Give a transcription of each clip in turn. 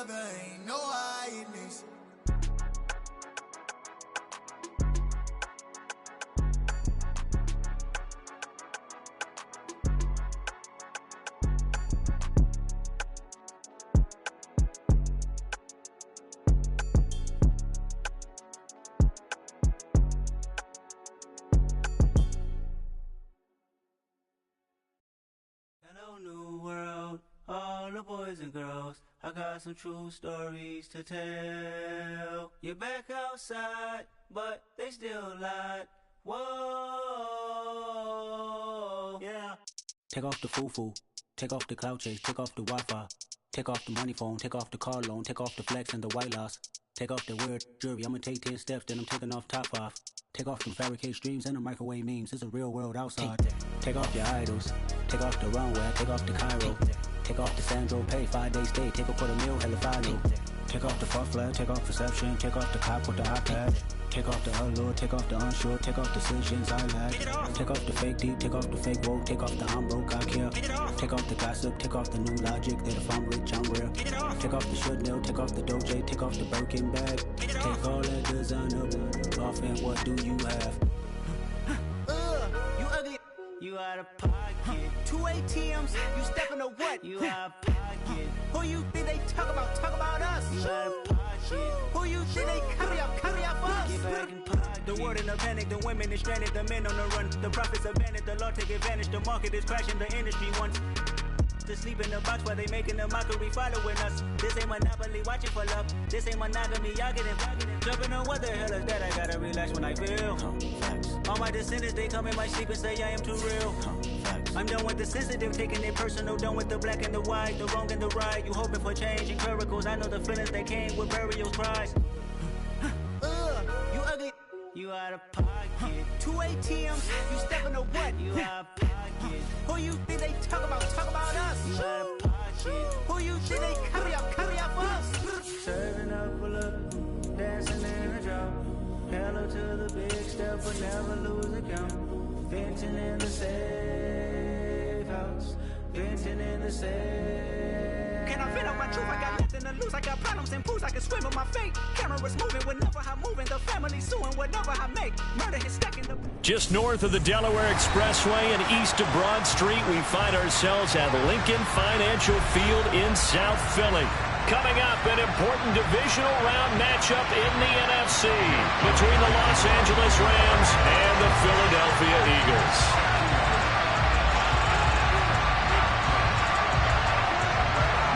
other, ain't no hiding. Hello, new world, all the boys and girls. I got some true stories to tell. You're back outside, but they still lied. Whoa, yeah. Take off the foo-foo, take off the cloud chase, take off the Wi-Fi, take off the money phone, take off the car loan, take off the flex and the white loss, take off the weird jewelry. I'ma take 10 steps, then I'm taking off top 5. Take off them fabricate streams and the microwave memes. It's a real world outside. Take off your idols. Take off the runway. Take off the Cairo. Take off the Sandro Pay. 5-day stay. Take a $250,000. Hella final. Take off the fuck flag. Take off perception. Take off the cop with the iPad. Take off the allure. Take off the unsure. Take off decisions I lack. Take off the fake deep. Take off the fake woke. Take off the I'm broke. I care. Take off the gossip. Take off the new logic that if I'm rich I'm real. Take off the should know. Take off the Doja. Take off the Birkin bag. Take all that designer off and what do you have? You ugly. You out of pocket. 2 ATMs. You stepping or what? You out of pocket. Who you think they talk about? Talk about us. You out of pocket. Who you think they carry up for us? Get back in pocket. The world in a panic. The women is stranded. The men on the run. The profits abandoned. The law take advantage. The market is crashing. The industry wants to sleep in the box while they making a mockery following us. This ain't monopoly, watching for love. This ain't monogamy, y'all getting jumping on what the hell is that? I gotta relax when I feel. All my descendants, they come in my sleep and say I am too real. I'm done with the sensitive, taking it personal. Done with the black and the white, the wrong and the right. You hoping for change and miracles. I know the feelings that came with burial cries. You ugly. You out of pocket. 2 ATMs. You stepping or what? You out of pocket. Who you think they talk about? Talk about us. You out of pocket. Who you think they carry up for us? Serving up for love, dancing in a drop. Hello to the big step, but never lose a count. Venting in the safe house. Venting in the safe. Can I fit up my truth? I got nothing to lose. I got problems and booze. I can swim in my fate. Cameras moving whenever I'm moving. The family suing whenever I make. Murder is stacking the. Just north of the Delaware Expressway and east of Broad Street, we find ourselves at Lincoln Financial Field in South Philly. Coming up, an important divisional round matchup in the NFC between the Los Angeles Rams and the Philadelphia Eagles.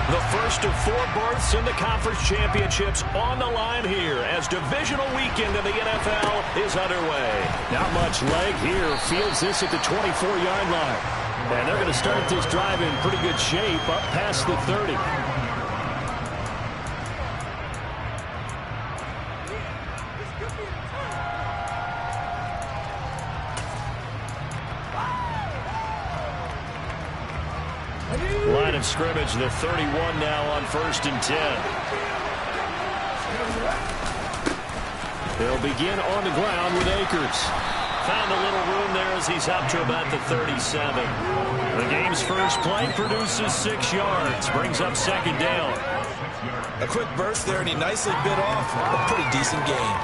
The first of 4 berths in the conference championships on the line here as divisional weekend in the NFL is underway. Not much leg here. Fields this at the 24-yard line. And they're going to start this drive in pretty good shape up past the 30. Line of scrimmage, the 31 now on 1st and 10. They'll begin on the ground with Akers. Found a little room there as he's up to about the 37. The game's first play produces 6 yards, brings up 2nd down. A quick burst there, and he nicely bit off a pretty decent gain.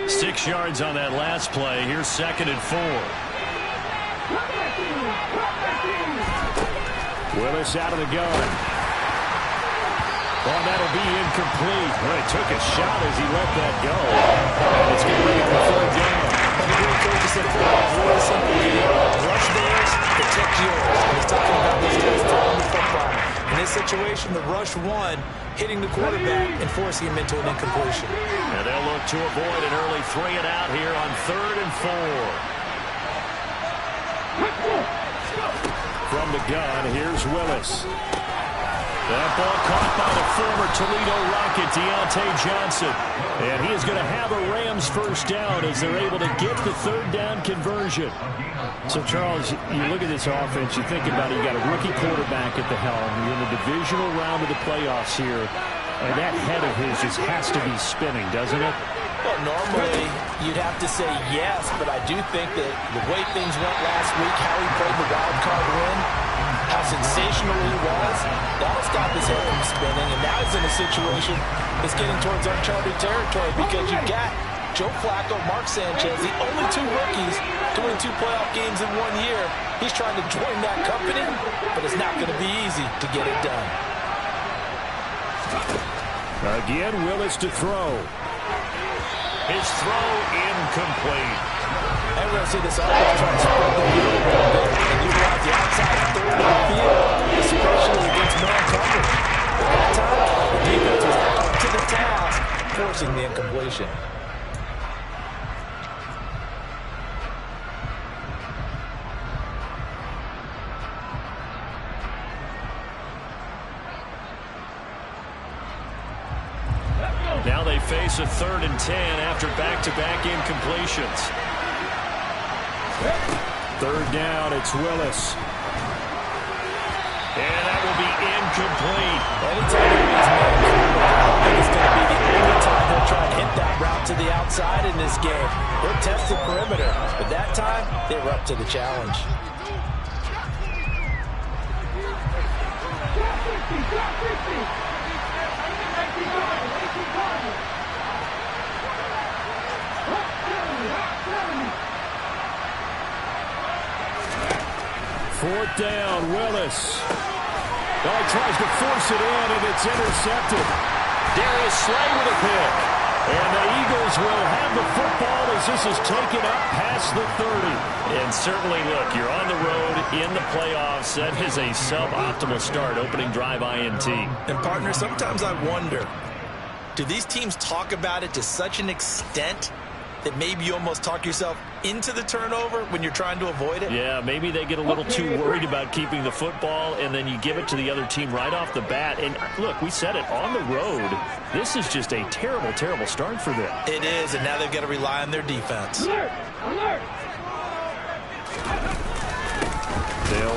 Six yards on that last play. Here's 2nd and 4. Willis out of the gun. Oh, that'll be incomplete. Well, he took a shot as he let that go. And it's going to bring up a 3rd down. Rush theirs, protect yours. He's talking about these guys throwing the football. In this situation, the rush one, hitting the quarterback and forcing him into an incompletion. And they'll look to avoid an early 3 and out here on 3rd and 4. From the gun, here's Willis. That ball caught by the former Toledo Rocket, Deontay Johnson. And he is going to have a Rams first down as they're able to get the 3rd down conversion. So, Charles, you look at this offense, you think about it, you got a rookie quarterback at the helm. You're in the divisional round of the playoffs here. And that head of his just has to be spinning, doesn't it? Well, normally you'd have to say yes, but I do think that the way things went last week, how he played the wild card win, how sensational he was, that'll stop his head from spinning, and now he's in a situation that's getting towards uncharted territory because you've got Joe Flacco, Mark Sanchez, the only two rookies to win 2 playoff games in 1 year. He's trying to join that company, but it's not going to be easy to get it done. Again, Willis to throw. His throw incomplete. And we're going to see this offense try to spread the field a little bit and utilize the outside third of the field, especially against non-coverage. At that time, the defense was up to the task, forcing the incompletion. Now they face a 3rd and 10 after back-to-back incompletions. 3rd down, it's Willis. And that will be incomplete. Anytime these men I think it's going to be the only time they'll try to hit that route to the outside in this game. They'll test the perimeter, but that time they were up to the challenge. Fourth down, Willis. Oh, he tries to force it in, and it's intercepted. Darius Slay with a pick. And the Eagles will have the football as this is taken up past the 30. And certainly, look, you're on the road in the playoffs. That is a suboptimal start, opening drive INT. And, partner, sometimes I wonder, do these teams talk about it to such an extent that maybe you almost talk yourself into the turnover when you're trying to avoid it? Yeah, maybe they get a little too worried about keeping the football, and then you give it to the other team right off the bat. And, look, we said it, on the road, this is just a terrible, terrible start for them. It is, and now they've got to rely on their defense. They'll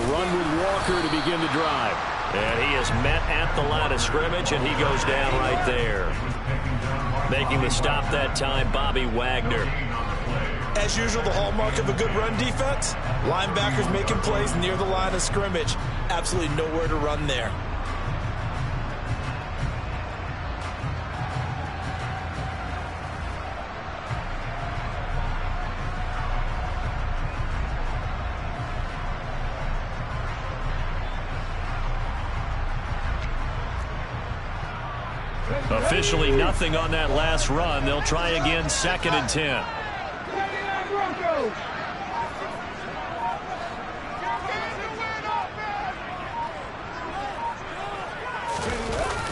run with Walker to begin the drive. And he is met at the line of scrimmage, and he goes down right there. Making the stop that time, Bobby Wagner. As usual, the hallmark of a good run defense, linebackers making plays near the line of scrimmage. Absolutely nowhere to run there. Officially nothing on that last run. They'll try again, 2nd and 10.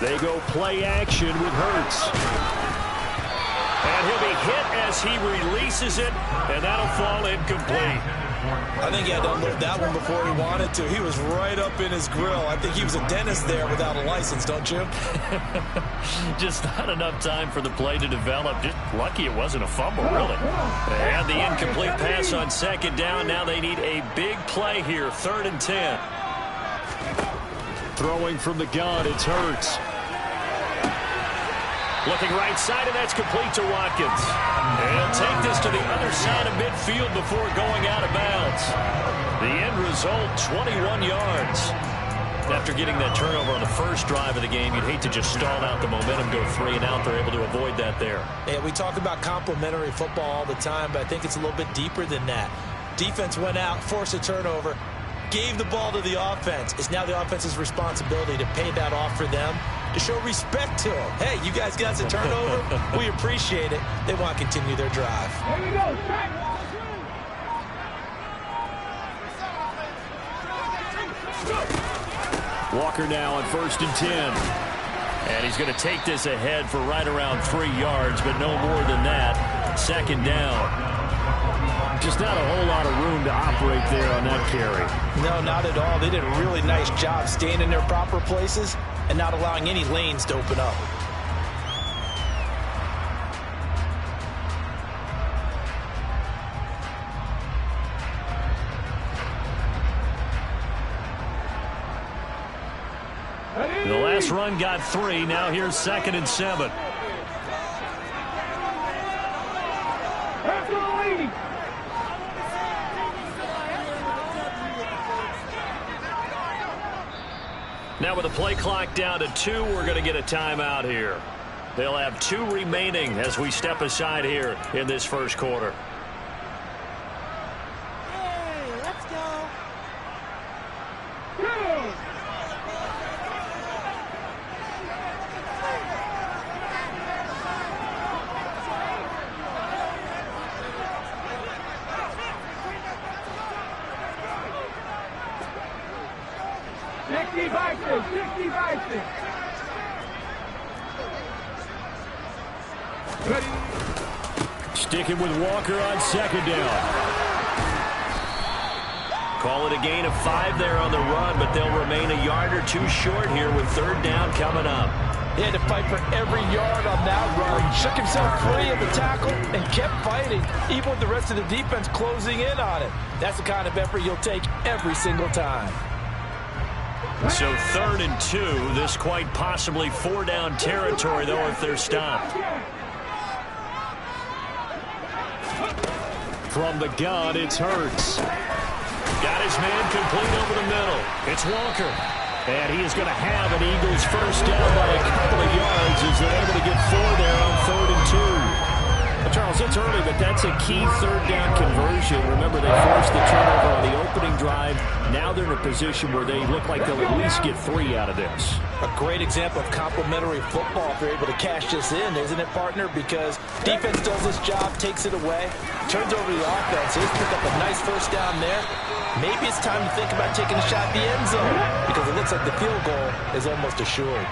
They go play action with Hurts. And he'll be hit as he releases it, and that'll fall incomplete. I think he had to unload that one before he wanted to. He was right up in his grill. I think he was a dentist there without a license, don't you? Just not enough time for the play to develop. Just lucky it wasn't a fumble, really. They had the incomplete pass on 2nd down. Now they need a big play here, 3rd and 10. Throwing from the gun, it's Hurts. Looking right side, and that's complete to Watkins. And he'll take this to the other side of midfield before going out of bounds. The end result, 21 yards. After getting that turnover on the first drive of the game, you'd hate to just stall out the momentum, go 3 and out. They're able to avoid that there. Yeah, we talk about complementary football all the time, but I think it's a little bit deeper than that. Defense went out, forced a turnover, gave the ball to the offense. It's now the offense's responsibility to pay that off for them, to show respect to them. Hey, you guys got a turnover. We appreciate it. They want to continue their drive. Here we go. Walker now on 1st and 10. And he's going to take this ahead for right around 3 yards, but no more than that. 2nd down. Just not a whole lot of room to operate there on that carry. No, not at all. They did a really nice job staying in their proper places and not allowing any lanes to open up. The last run got 3. Now here's 2nd and 7. Now with the play clock down to 2, we're going to get a timeout here. They'll have 2 remaining as we step aside here in this first quarter. Hey, let's go. Sticking with Walker on second down. Call it a gain of 5 there on the run, but they'll remain a yard or 2 short here with third down coming up. He had to fight for every yard on that run. Shook himself free of the tackle and kept fighting, even with the rest of the defense closing in on it. That's the kind of effort you'll take every single time. So 3rd and 2, this quite possibly 4-down territory, though, if they're stopped. From the gun, it's Hurts. Got his man complete over the middle. It's Walker. And he is going to have an Eagles first down by a couple of yards as they're able to get 4 there on 3rd and 2. Well, Charles, it's early, but that's a key third down conversion. Remember, they forced the turnover on the opening drive. Now they're in a position where they look like they'll at least get 3 out of this. A great example of complementary football if they're able to cash this in, isn't it, partner? Because defense does this job, takes it away, turns over the offense. They just pick up a nice first down there. Maybe it's time to think about taking a shot at the end zone because it looks like the field goal is almost assured.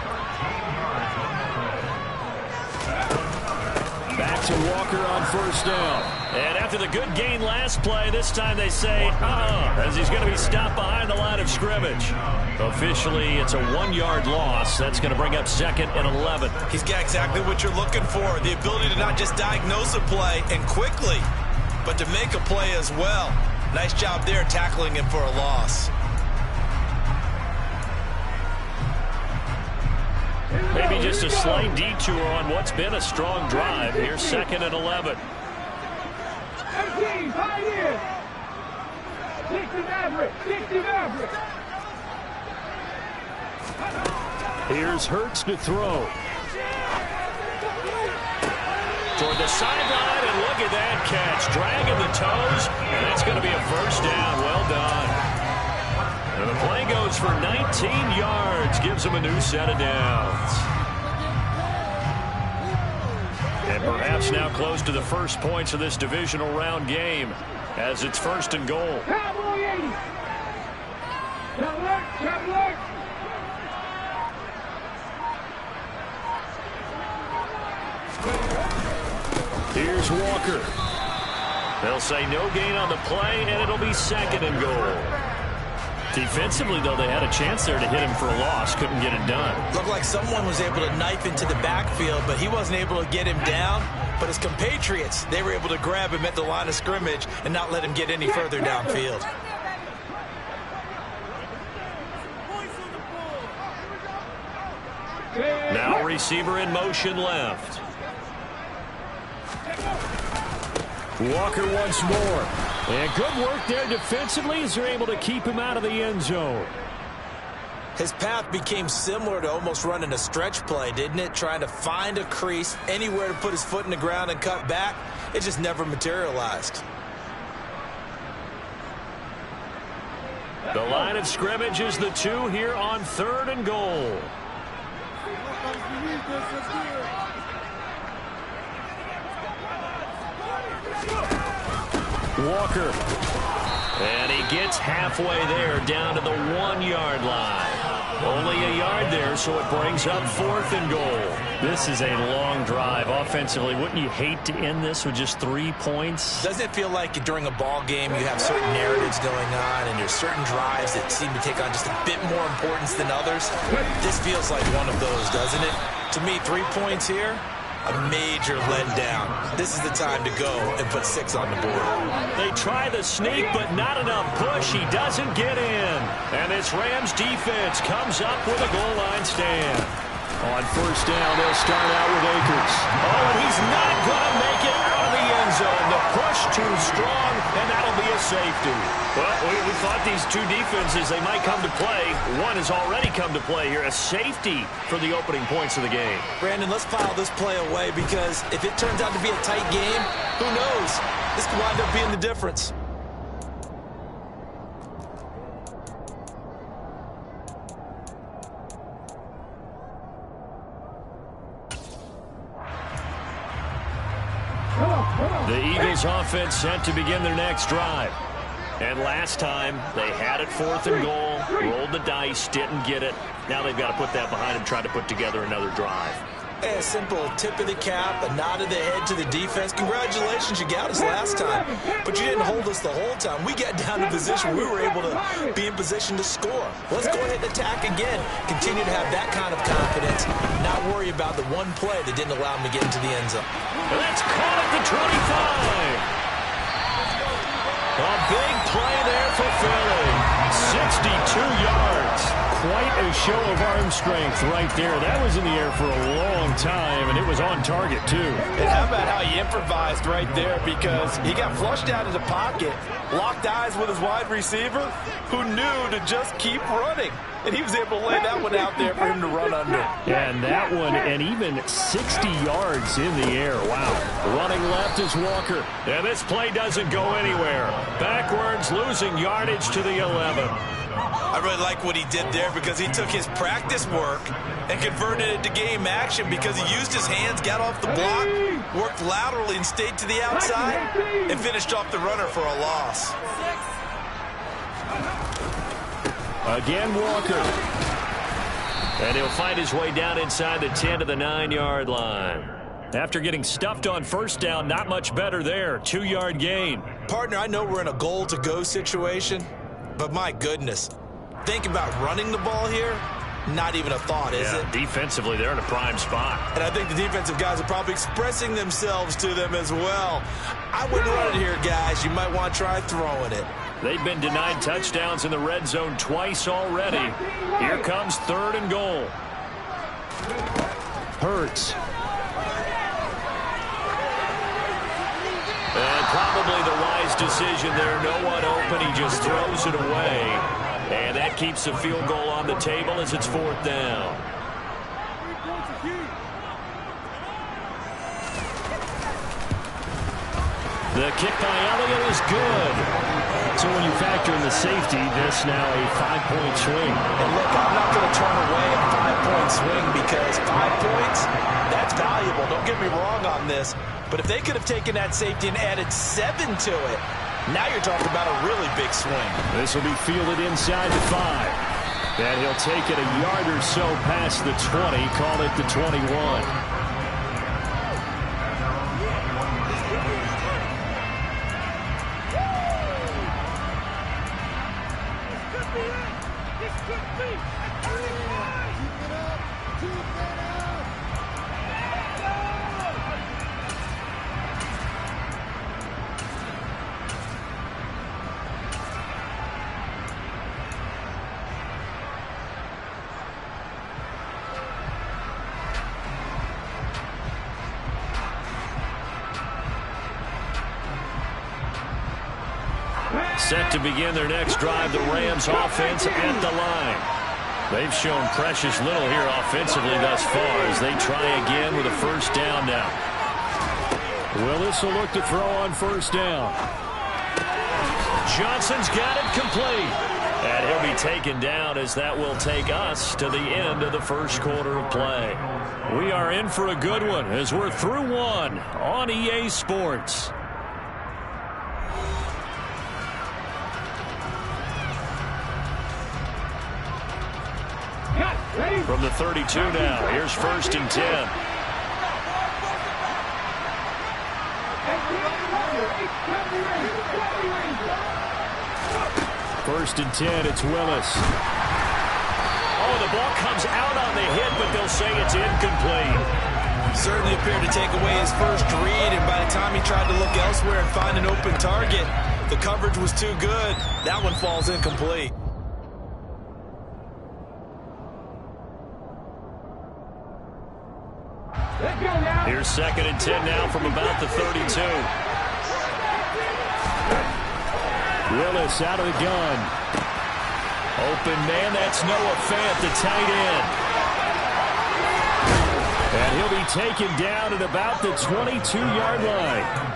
Back to Walker on first down. And after the good gain last play, this time they say, as he's going to be stopped behind the line of scrimmage. Officially, it's a 1-yard loss. That's going to bring up 2nd and 11. He's got exactly what you're looking for, the ability to not just diagnose a play and quickly, but to make a play as well. Nice job there tackling him for a loss. Maybe just a slight detour on what's been a strong drive. Here's 2nd and 11. Here's Hurts to throw. Toward the sideline, and look at that catch. Dragging the toes, and that's going to be a first down. Well done. And the play goes for 19 yards. Gives them a new set of downs. And perhaps now close to the first points of this divisional round game as it's 1st and goal. Here's Walker. They'll say no gain on the play, and it'll be 2nd and goal. Defensively, though, they had a chance there to hit him for a loss. Couldn't get it done. Looked like someone was able to knife into the backfield, but he wasn't able to get him down. But his compatriots, they were able to grab him at the line of scrimmage and not let him get any further downfield. Now receiver in motion left. Walker once more. And good work there defensively as they're able to keep him out of the end zone. His path became similar to almost running a stretch play, didn't it? Trying to find a crease, anywhere to put his foot in the ground and cut back. It just never materialized. The line of scrimmage is the 2 here on 3rd and goal. Walker. And he gets halfway there down to the 1-yard line. Only a yard there, so it brings up 4th and goal. This is a long drive offensively. Wouldn't you hate to end this with just 3 points? Doesn't it feel like during a ball game you have certain narratives going on and there's certain drives that seem to take on just a bit more importance than others? This feels like one of those, doesn't it? To me, 3 points here, a major letdown. This is the time to go and put 6 on the board. They try the sneak, but not enough push. He doesn't get in. And this Rams defense comes up with a goal line stand. On first down, they'll start out with Akers. Oh, and he's not going to make it out of the end zone. The push too strong, and that'll be a safety. Well, we thought these two defenses, they might come to play. One has already come to play here. A safety for the opening points of the game. Brandon, let's file this play away because if it turns out to be a tight game, who knows? This could wind up being the difference. The Eagles offense set to begin their next drive. And last time, they had it 4th and goal, rolled the dice, didn't get it. Now they've got to put that behind them, try to put together another drive. A simple tip of the cap, a nod of the head to the defense. Congratulations, you got us last time, but you didn't hold us the whole time. We got down to position. We were able to be in position to score. Let's go ahead and attack again. Continue to have that kind of confidence, not worry about the one play that didn't allow them to get into the end zone. That's caught at the 25. A big play there for Philly. 62 yards. Quite a show of arm strength right there. That was in the air for a long time, and it was on target, too. And how about how he improvised right there, because he got flushed out of the pocket, locked eyes with his wide receiver, who knew to just keep running. And he was able to lay that one out there for him to run under. And that one, and even 60 yards in the air. Wow. Running left is Walker. And this play doesn't go anywhere. Backwards, losing yardage to the 11. I really like what he did there because he took his practice work and converted it to game action because he used his hands, got off the block, worked laterally and stayed to the outside, and finished off the runner for a loss. Again, Walker. And he'll find his way down inside the 10 to the 9-yard line. After getting stuffed on first down, not much better there. 2-yard gain. Partner, I know we're in a goal-to-go situation, but my goodness, think about running the ball here. Not even a thought, is it? Defensively, they're in a prime spot. And I think the defensive guys are probably expressing themselves to them as well. I wouldn't run it here, guys. You might want to try throwing it. They've been denied touchdowns in the red zone twice already. Here comes 3rd and goal. Hurts. And probably the wise decision there. No one open. He just throws it away. And that keeps the field goal on the table as it's 4th down. The kick by Elliott is good. So when you factor in the safety, this now a 5-point swing. And look, I'm not going to turn away a 5-point swing because 5 points, that's valuable. Don't get me wrong on this. But if they could have taken that safety and added 7 to it, now you're talking about a really big swing. This will be fielded inside the 5. And he'll take it a yard or so past the 20, call it the 21. Set to begin their next drive, the Rams offense at the line. They've shown precious little here offensively thus far as they try again with a first down now. Willis will look to throw on first down. Johnson's got it complete. And he'll be taken down as that will take us to the end of the first quarter of play. We are in for a good one as we're through one on EA Sports. From the 32 now, here's 1st and 10. First and 10, it's Willis. Oh, the ball comes out on the hit, but they'll say it's incomplete. Certainly appeared to take away his first read, and by the time he tried to look elsewhere and find an open target, the coverage was too good. That one falls incomplete. Here's 2nd and 10 now from about the 32. Willis out of the gun. Open man, that's Noah Fant, the tight end. And he'll be taken down at about the 22-yard line.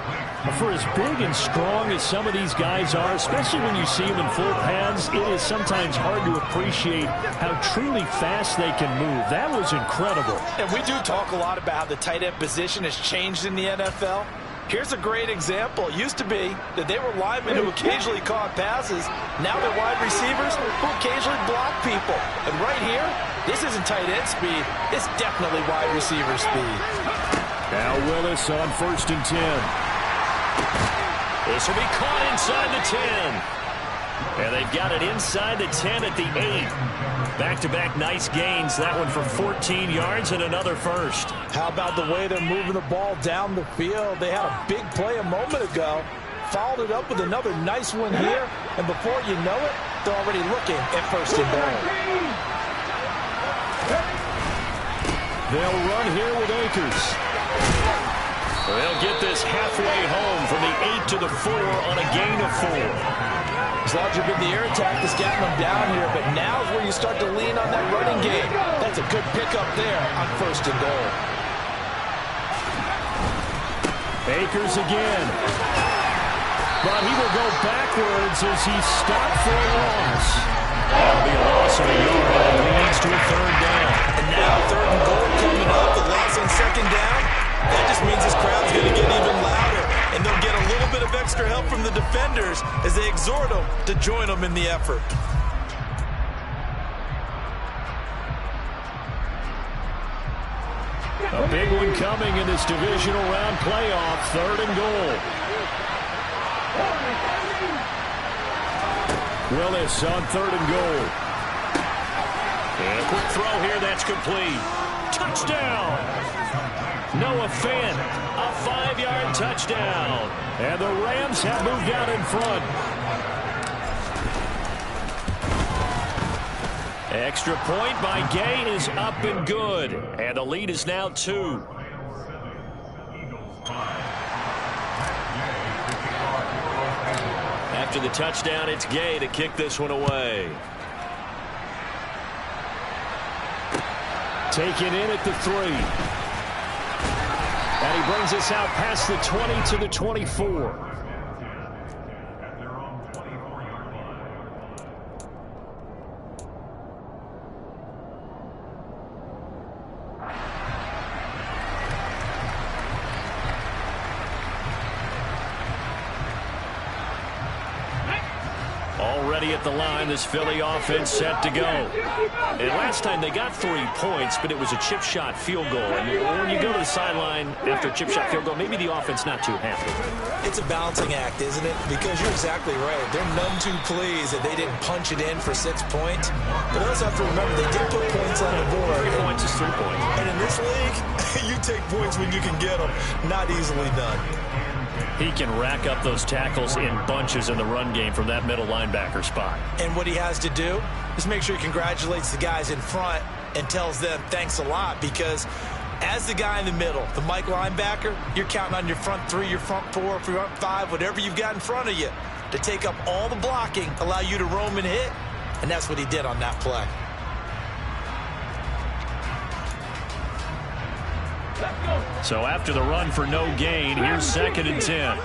For as big and strong as some of these guys are, especially when you see them in full pads, it is sometimes hard to appreciate how truly fast they can move. That was incredible. And we do talk a lot about how the tight end position has changed in the NFL. Here's a great example. It used to be that they were linemen who occasionally caught passes. Now they're wide receivers who occasionally block people. And right here, this isn't tight end speed. It's definitely wide receiver speed. Now Willis on 1st and 10. This will be caught inside the 10. And they've got it inside the 10 at the 8. Back-to-back nice gains. That one for 14 yards and another first. How about the way they're moving the ball down the field? They had a big play a moment ago. Followed it up with another nice one here. And before you know it, they're already looking at 1st and goal. They'll run here with Akers. They'll get this halfway home from the 8 to the 4 on a gain of 4. As long as you've been the air attack that's gotten them down here, but now is where you start to lean on that running game. That's a good pickup there on 1st and goal. Akers again. But he will go backwards as he stopped for a loss. That'll be a loss of a yard, and he leads to a 3rd down. And now 3rd and goal coming up, the loss on 2nd down. That just means this crowd's going to get even louder. And they'll get a little bit of extra help from the defenders as they exhort them to join them in the effort. A big one coming in this divisional round playoff. 3rd and goal. Willis on 3rd and goal. And a quick throw here. That's complete. Touchdown. Noah Fant, a 5-yard touchdown. And the Rams have moved out in front. Extra point by Gay is up and good. And the lead is now 2. After the touchdown, it's Gay to kick this one away. Taken in at the 3. And he brings us out past the 20 to the 24. Already at the line, this Philly offense set to go. And last time they got 3 points, but it was a chip shot field goal. And when you go to the sideline after a chip shot field goal, maybe the offense not too happy. It's a balancing act, isn't it? Because you're exactly right. They're none too pleased that they didn't punch it in for 6 points. But I also have to remember they did put points on the board. 3 points is 3 points. And in this league, you take points when you can get them. Not easily done. He can rack up those tackles in bunches in the run game from that middle linebacker spot. And what he has to do is make sure he congratulates the guys in front and tells them thanks a lot, because as the guy in the middle, the Mike linebacker, you're counting on your front 3, your front 4, your front 5, whatever you've got in front of you to take up all the blocking, allow you to roam and hit, and that's what he did on that play. So after the run for no gain, here's 2nd and 10.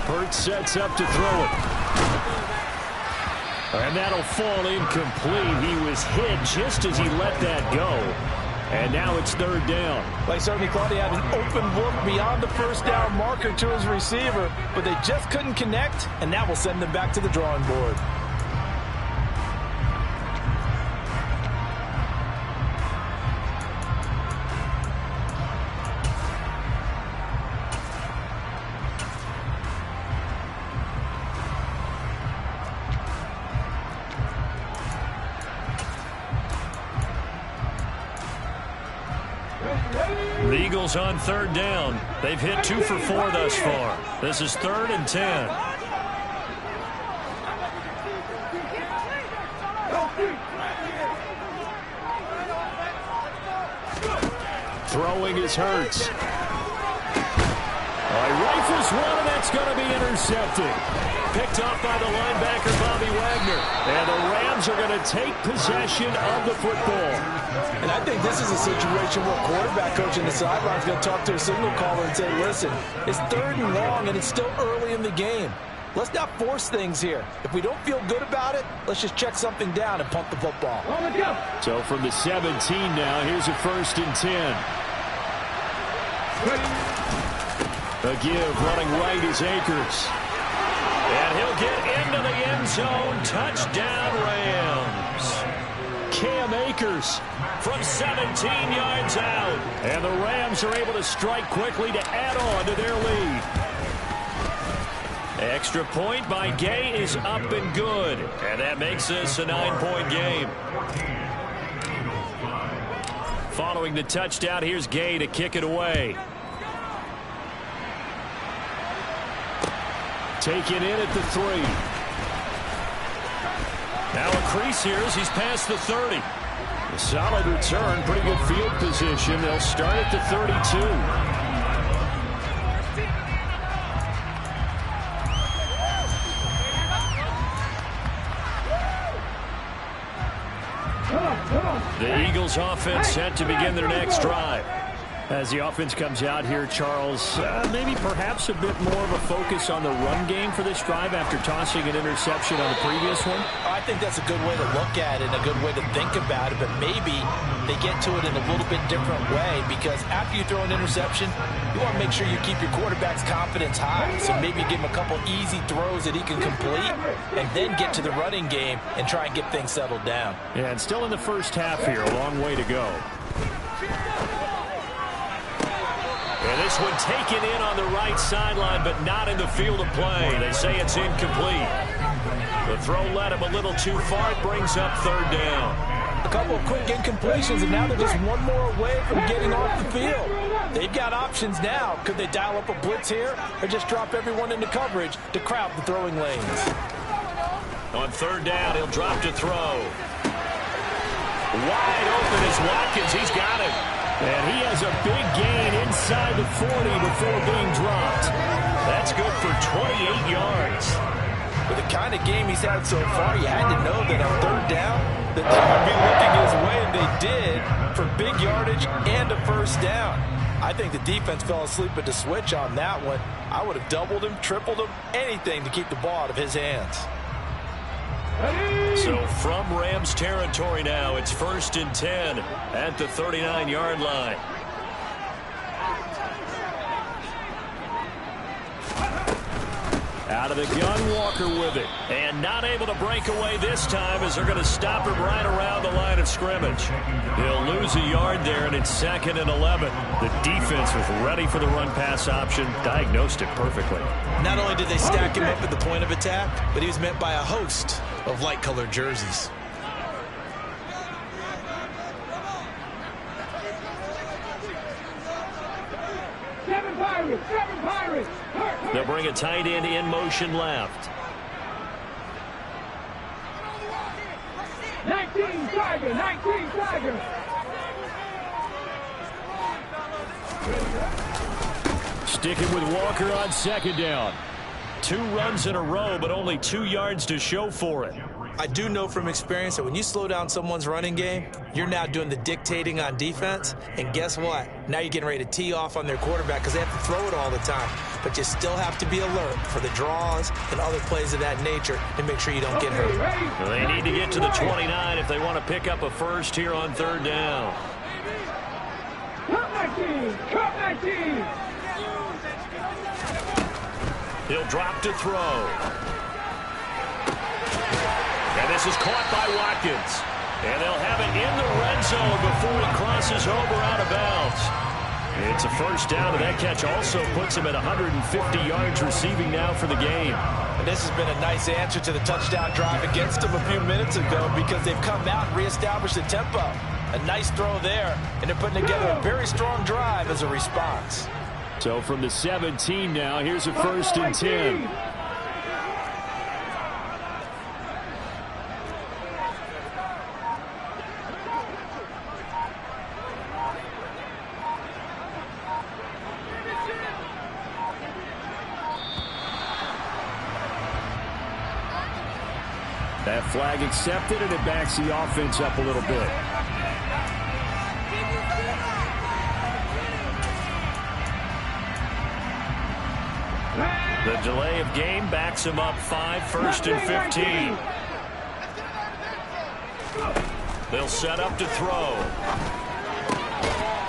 Hurts sets up to throw it. And that'll fall incomplete. He was hit just as he let that go. And now it's 3rd down. They certainly thought he had an open look beyond the 1st down marker to his receiver, but they just couldn't connect, and that will send them back to the drawing board. The Eagles on 3rd down. They've hit 2 for 4 thus far. This is 3rd and 10. Throwing is Hurts. He rifles one, and that's going to be intercepted. Picked off by the linebacker, Bobby Wagner. And the Rams are going to take possession of the football. And I think this is a situation where quarterback coach in the sideline is going to talk to a signal caller and say, listen, it's 3rd and long, and it's still early in the game. Let's not force things here. If we don't feel good about it, let's just check something down and punt the football. So from the 17 now, here's a 1st and 10. A give running right is Akers. And he'll get into the end zone. Touchdown, Rams. Cam Akers from 17 yards out. And the Rams are able to strike quickly to add on to their lead. Extra point by Gay is up and good. And that makes this a 9-point game. Following the touchdown, here's Gay to kick it away. Taken in at the 3. Now a crease here as he's past the 30. A solid return, pretty good field position. They'll start at the 32. The Eagles offense set to begin their next drive. As the offense comes out here, Charles, maybe perhaps a bit more of a focus on the run game for this drive after tossing an interception on the previous one? I think that's a good way to look at it and a good way to think about it, but maybe they get to it in a little bit different way because after you throw an interception, you want to make sure you keep your quarterback's confidence high. So maybe give him a couple easy throws that he can complete and then get to the running game and try and get things settled down. Yeah, and still in the first half here, a long way to go. And this one taken in on the right sideline, but not in the field of play. They say it's incomplete. The throw led him a little too far. It brings up 3rd down. A couple of quick incompletions, and now they're just one more away from getting off the field. They've got options now. Could they dial up a blitz here or just drop everyone into coverage to crowd the throwing lanes? On 3rd down, he'll drop to throw. Wide open is Watkins. He's got it. And he has a big gain inside the 40 before being dropped. That's good for 28 yards. With the kind of game he's had so far, you had to know that on 3rd down that they would be looking his way, and they did for big yardage and a 1st down. I think the defense fell asleep at the switch on that one. I would have doubled him, tripled him, anything to keep the ball out of his hands. So from Rams territory now, it's 1st and 10 at the 39-yard line. Out of the gun, Walker with it. And not able to break away this time as they're going to stop him right around the line of scrimmage. He'll lose a yard there, and it's 2nd and 11. The defense was ready for the run-pass option, diagnosed it perfectly. Not only did they stack him up at the point of attack, but he was met by a host of light-colored jerseys. They'll bring a tight end in motion left. 19 Tiger. Sticking with Walker on 2nd down. 2 runs in a row, but only 2 yards to show for it. I do know from experience that when you slow down someone's running game, you're now doing the dictating on defense. And guess what? Now you're getting ready to tee off on their quarterback because they have to throw it all the time. But you still have to be alert for the draws and other plays of that nature and make sure you don't get hurt. Well, they need to get to the 29 if they want to pick up a 1st here on 3rd down. Cut 19. He'll drop to throw. And this is caught by Watkins. And they'll have it in the red zone before he crosses over out of bounds. It's a 1st down, and that catch also puts him at 150 yards receiving now for the game. And this has been a nice answer to the touchdown drive against them a few minutes ago because they've come out and reestablished the tempo. A nice throw there, and they're putting together a very strong drive as a response. So from the 17 now, here's a 1st and 10. That flag accepted, and it backs the offense up a little bit. The delay of game backs him up 5, 1st and 15. They'll set up to throw.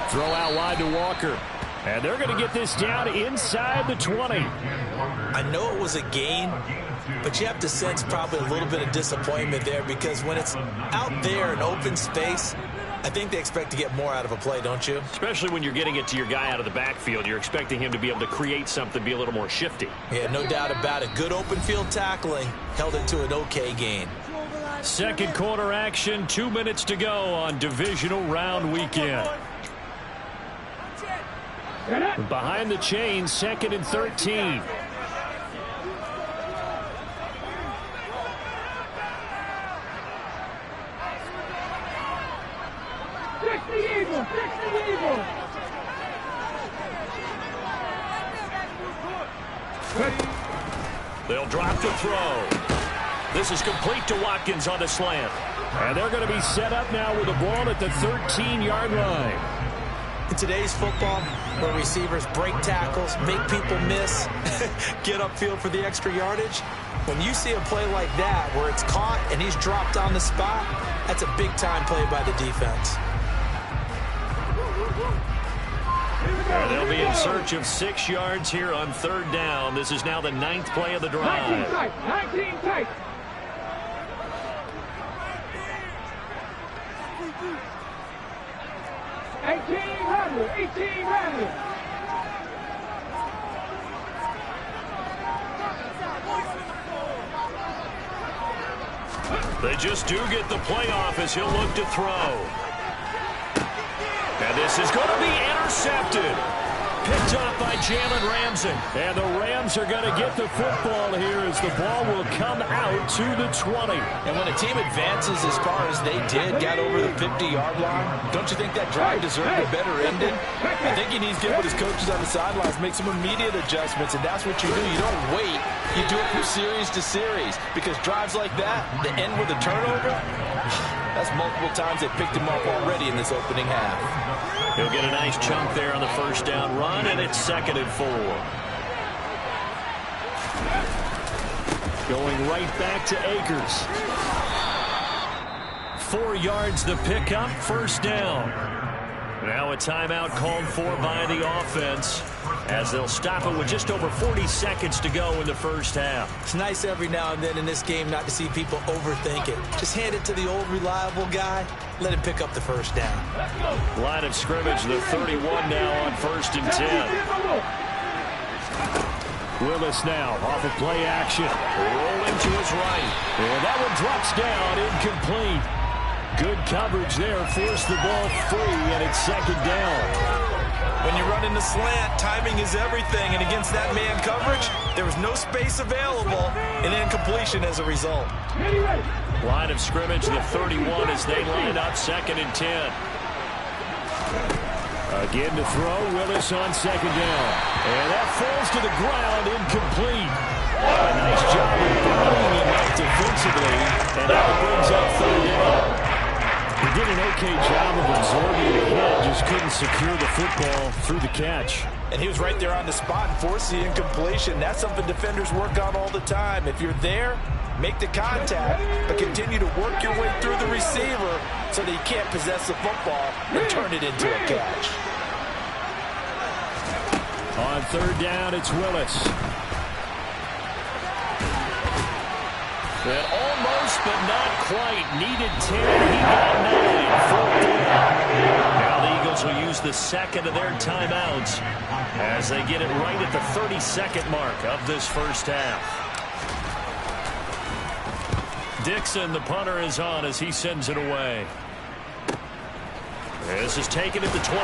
Throw out wide to Walker. And they're going to get this down inside the 20. I know it was a gain, but you have to sense probably a little bit of disappointment there, because when it's out there in open space, I think they expect to get more out of a play, don't you? Especially when you're getting it to your guy out of the backfield. You're expecting him to be able to create something, be a little more shifty. Yeah, no doubt about it. Good open field tackling held it to an okay gain. Second quarter action, 2 minutes to go on divisional round weekend. Behind the chain, 2nd and 13. They'll drop to throw. This is complete to Watkins on the slant. And they're going to be set up now with the ball at the 13-yard line. In today's football, where receivers break tackles, make people miss, get upfield for the extra yardage, when you see a play like that where it's caught and he's dropped on the spot, that's a big-time play by the defense. And they'll be in search of 6 yards here on 3rd down. This is now the 9th play of the drive. 19 tight. 18 rather. They just do get the playoff as he'll look to throw. And this is going to be intercepted. Picked off by Jalen Ramsey. And the Rams are going to get the football here as the ball will come out to the 20. And when a team advances as far as they did, got over the 50-yard line, don't you think that drive deserved a better ending? I think he needs to get with his coaches on the sidelines, make some immediate adjustments, and that's what you do. You don't wait. You do it from series to series, because drives like that, the end with a turnover, that's multiple times they picked him up already in this opening half. He'll get a nice chunk there on the 1st down run, and it's 2nd and 4. Going right back to Akers. 4 yards the pickup, 1st down. Now a timeout called for by the offense as they'll stop it with just over 40 seconds to go in the 1st half. It's nice every now and then in this game not to see people overthink it. Just hand it to the old reliable guy. Let him pick up the 1st down. Line of scrimmage, the 31 now on 1st and 10. Willis now off of play action. Rolling to his right. And that one drops down, incomplete. Good coverage there, forced the ball free, and it's 2nd down. When you run in the slant, timing is everything, and against that man coverage, there was no space available, and incompletion as a result. Line of scrimmage, the 31 as they line up 2nd and 10. Again to throw, Willis on 2nd down. And that falls to the ground, incomplete. A nice job of burning him out defensively, and now it brings up 3rd down. He did an okay job of absorbing the hit, just couldn't secure the football through the catch. And he was right there on the spot and forced the incompletion. That's something defenders work on all the time. If you're there, make the contact, but continue to work your way through the receiver so that you can't possess the football and turn it into a catch. On 3rd down, it's Willis. And almost, but not quite. Needed 10. He got 9. 4th down. Now the Eagles will use the 2nd of their timeouts as they get it right at the 32nd mark of this 1st half. Dixon, the punter, is on as he sends it away. This is taken at the 23.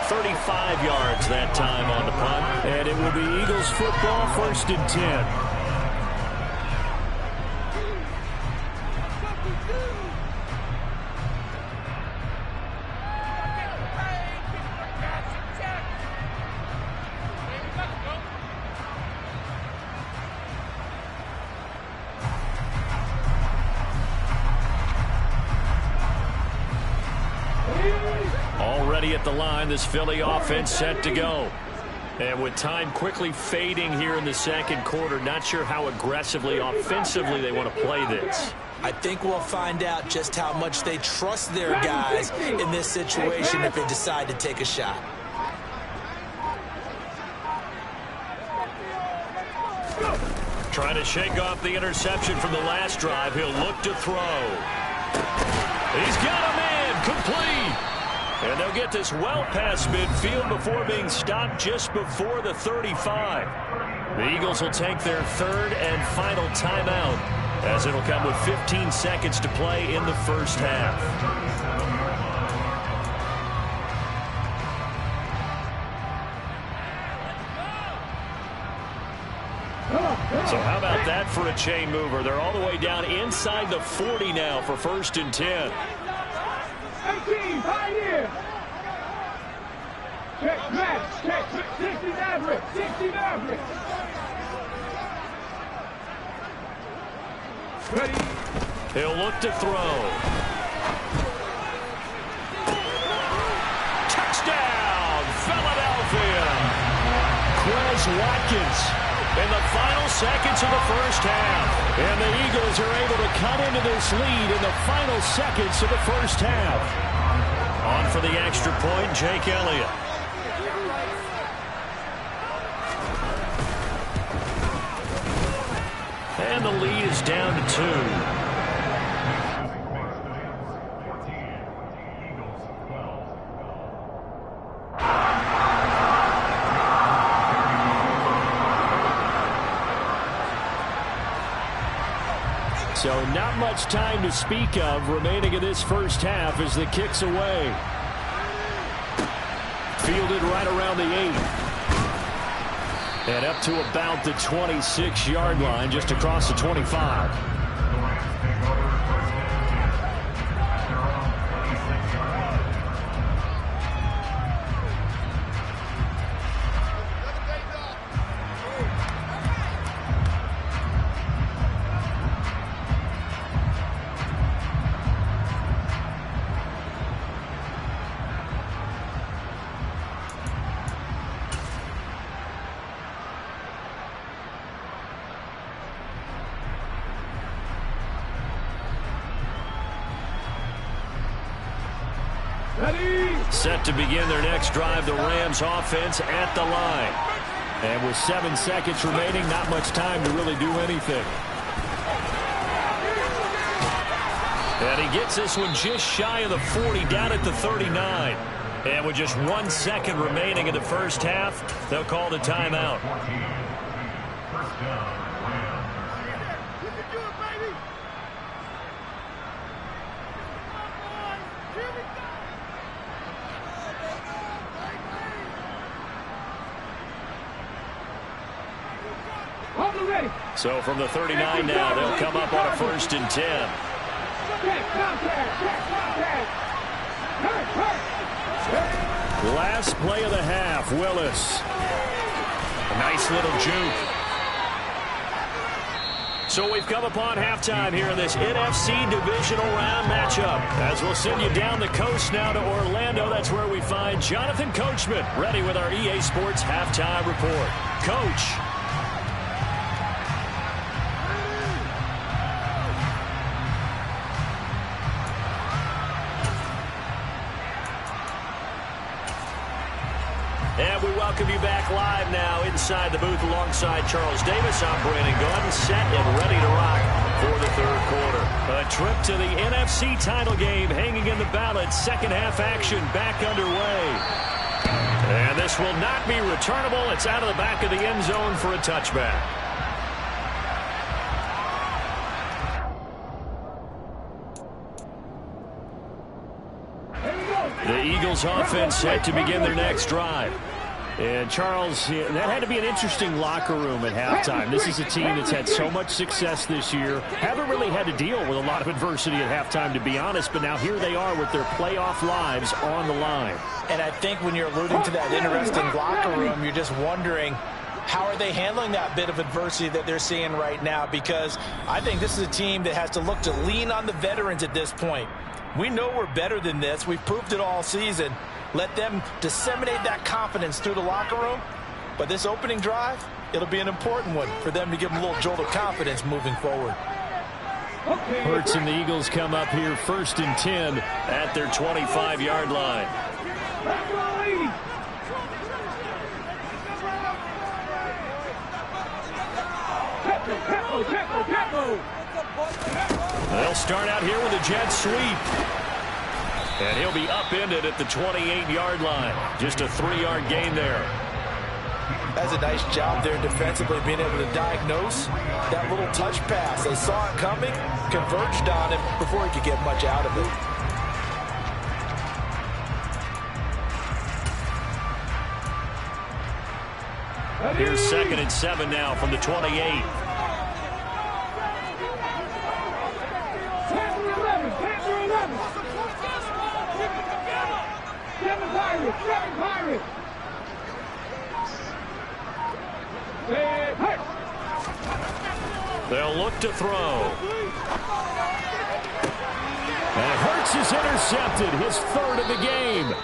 35 yards that time on the punt. And it will be Eagles football, 1st and 10. ready at the line. This Philly offense set to go. And with time quickly fading here in the second quarter, not sure how aggressively, offensively they want to play this. I think we'll find out just how much they trust their guys in this situation if they decide to take a shot. Trying to shake off the interception from the last drive. He'll look to throw. He's got a man complete. And they'll get this well past midfield before being stopped just before the 35. The Eagles will take their third and final timeout, as it'll come with 15 seconds to play in the first half. So how about that for a chain mover? They're all the way down inside the 40 now for 1st and 10. 18, pioneer. Check, match, check, 60 average, 60 average. Ready. He'll look to throw. Touchdown, Philadelphia. Quez Watkins in the final seconds of the first half. And the Eagles are able to cut into this lead in the final seconds of the first half. On for the extra point, Jake Elliott. And the lead is down to 2. So not much time to speak of remaining in this first half as the kick's away. Fielded right around the 8. And up to about the 26-yard line, just across the 25. Set to begin their next drive, the Rams offense at the line. And with 7 seconds remaining, not much time to really do anything. And he gets this one just shy of the 40, down at the 39. And with just 1 second remaining in the first half, they'll call the timeout. So from the 39 now, they'll come up on a 1st and 10. Last play of the half, Willis. A nice little juke. So we've come upon halftime here in this NFC divisional round matchup. As we'll send you down the coast now to Orlando, that's where we find Jonathan Coachman, ready with our EA Sports halftime report. Coach. And we welcome you back live now inside the booth alongside Charles Davis. I'm Brandon Gaudin, set and ready to rock for the third quarter. A trip to the NFC title game hanging in the balance. Second half action back underway. And this will not be returnable. It's out of the back of the end zone for a touchback. The Eagles offense set to begin their next drive. And Charles, that had to be an interesting locker room at halftime. This is a team that's had so much success this year. Haven't really had to deal with a lot of adversity at halftime, to be honest. But now here they are with their playoff lives on the line. And I think when you're alluding to that interesting locker room, you're just wondering, how are they handling that bit of adversity that they're seeing right now? Because I think this is a team that has to look to lean on the veterans at this point. We know we're better than this. We've proved it all season. Let them disseminate that confidence through the locker room. But this opening drive, it'll be an important one for them to give them a little jolt of confidence moving forward. Hurts and the Eagles come up here 1st and 10 at their 25-yard line. They'll start out here with a jet sweep. And he'll be upended at the 28-yard line. Just a 3-yard gain there. That's a nice job there defensively, being able to diagnose that little touch pass. They saw it coming, converged on him before he could get much out of it. Here's 2nd and 7 now from the 28. They'll look to throw. And Hurts is intercepted, his 3rd of the game.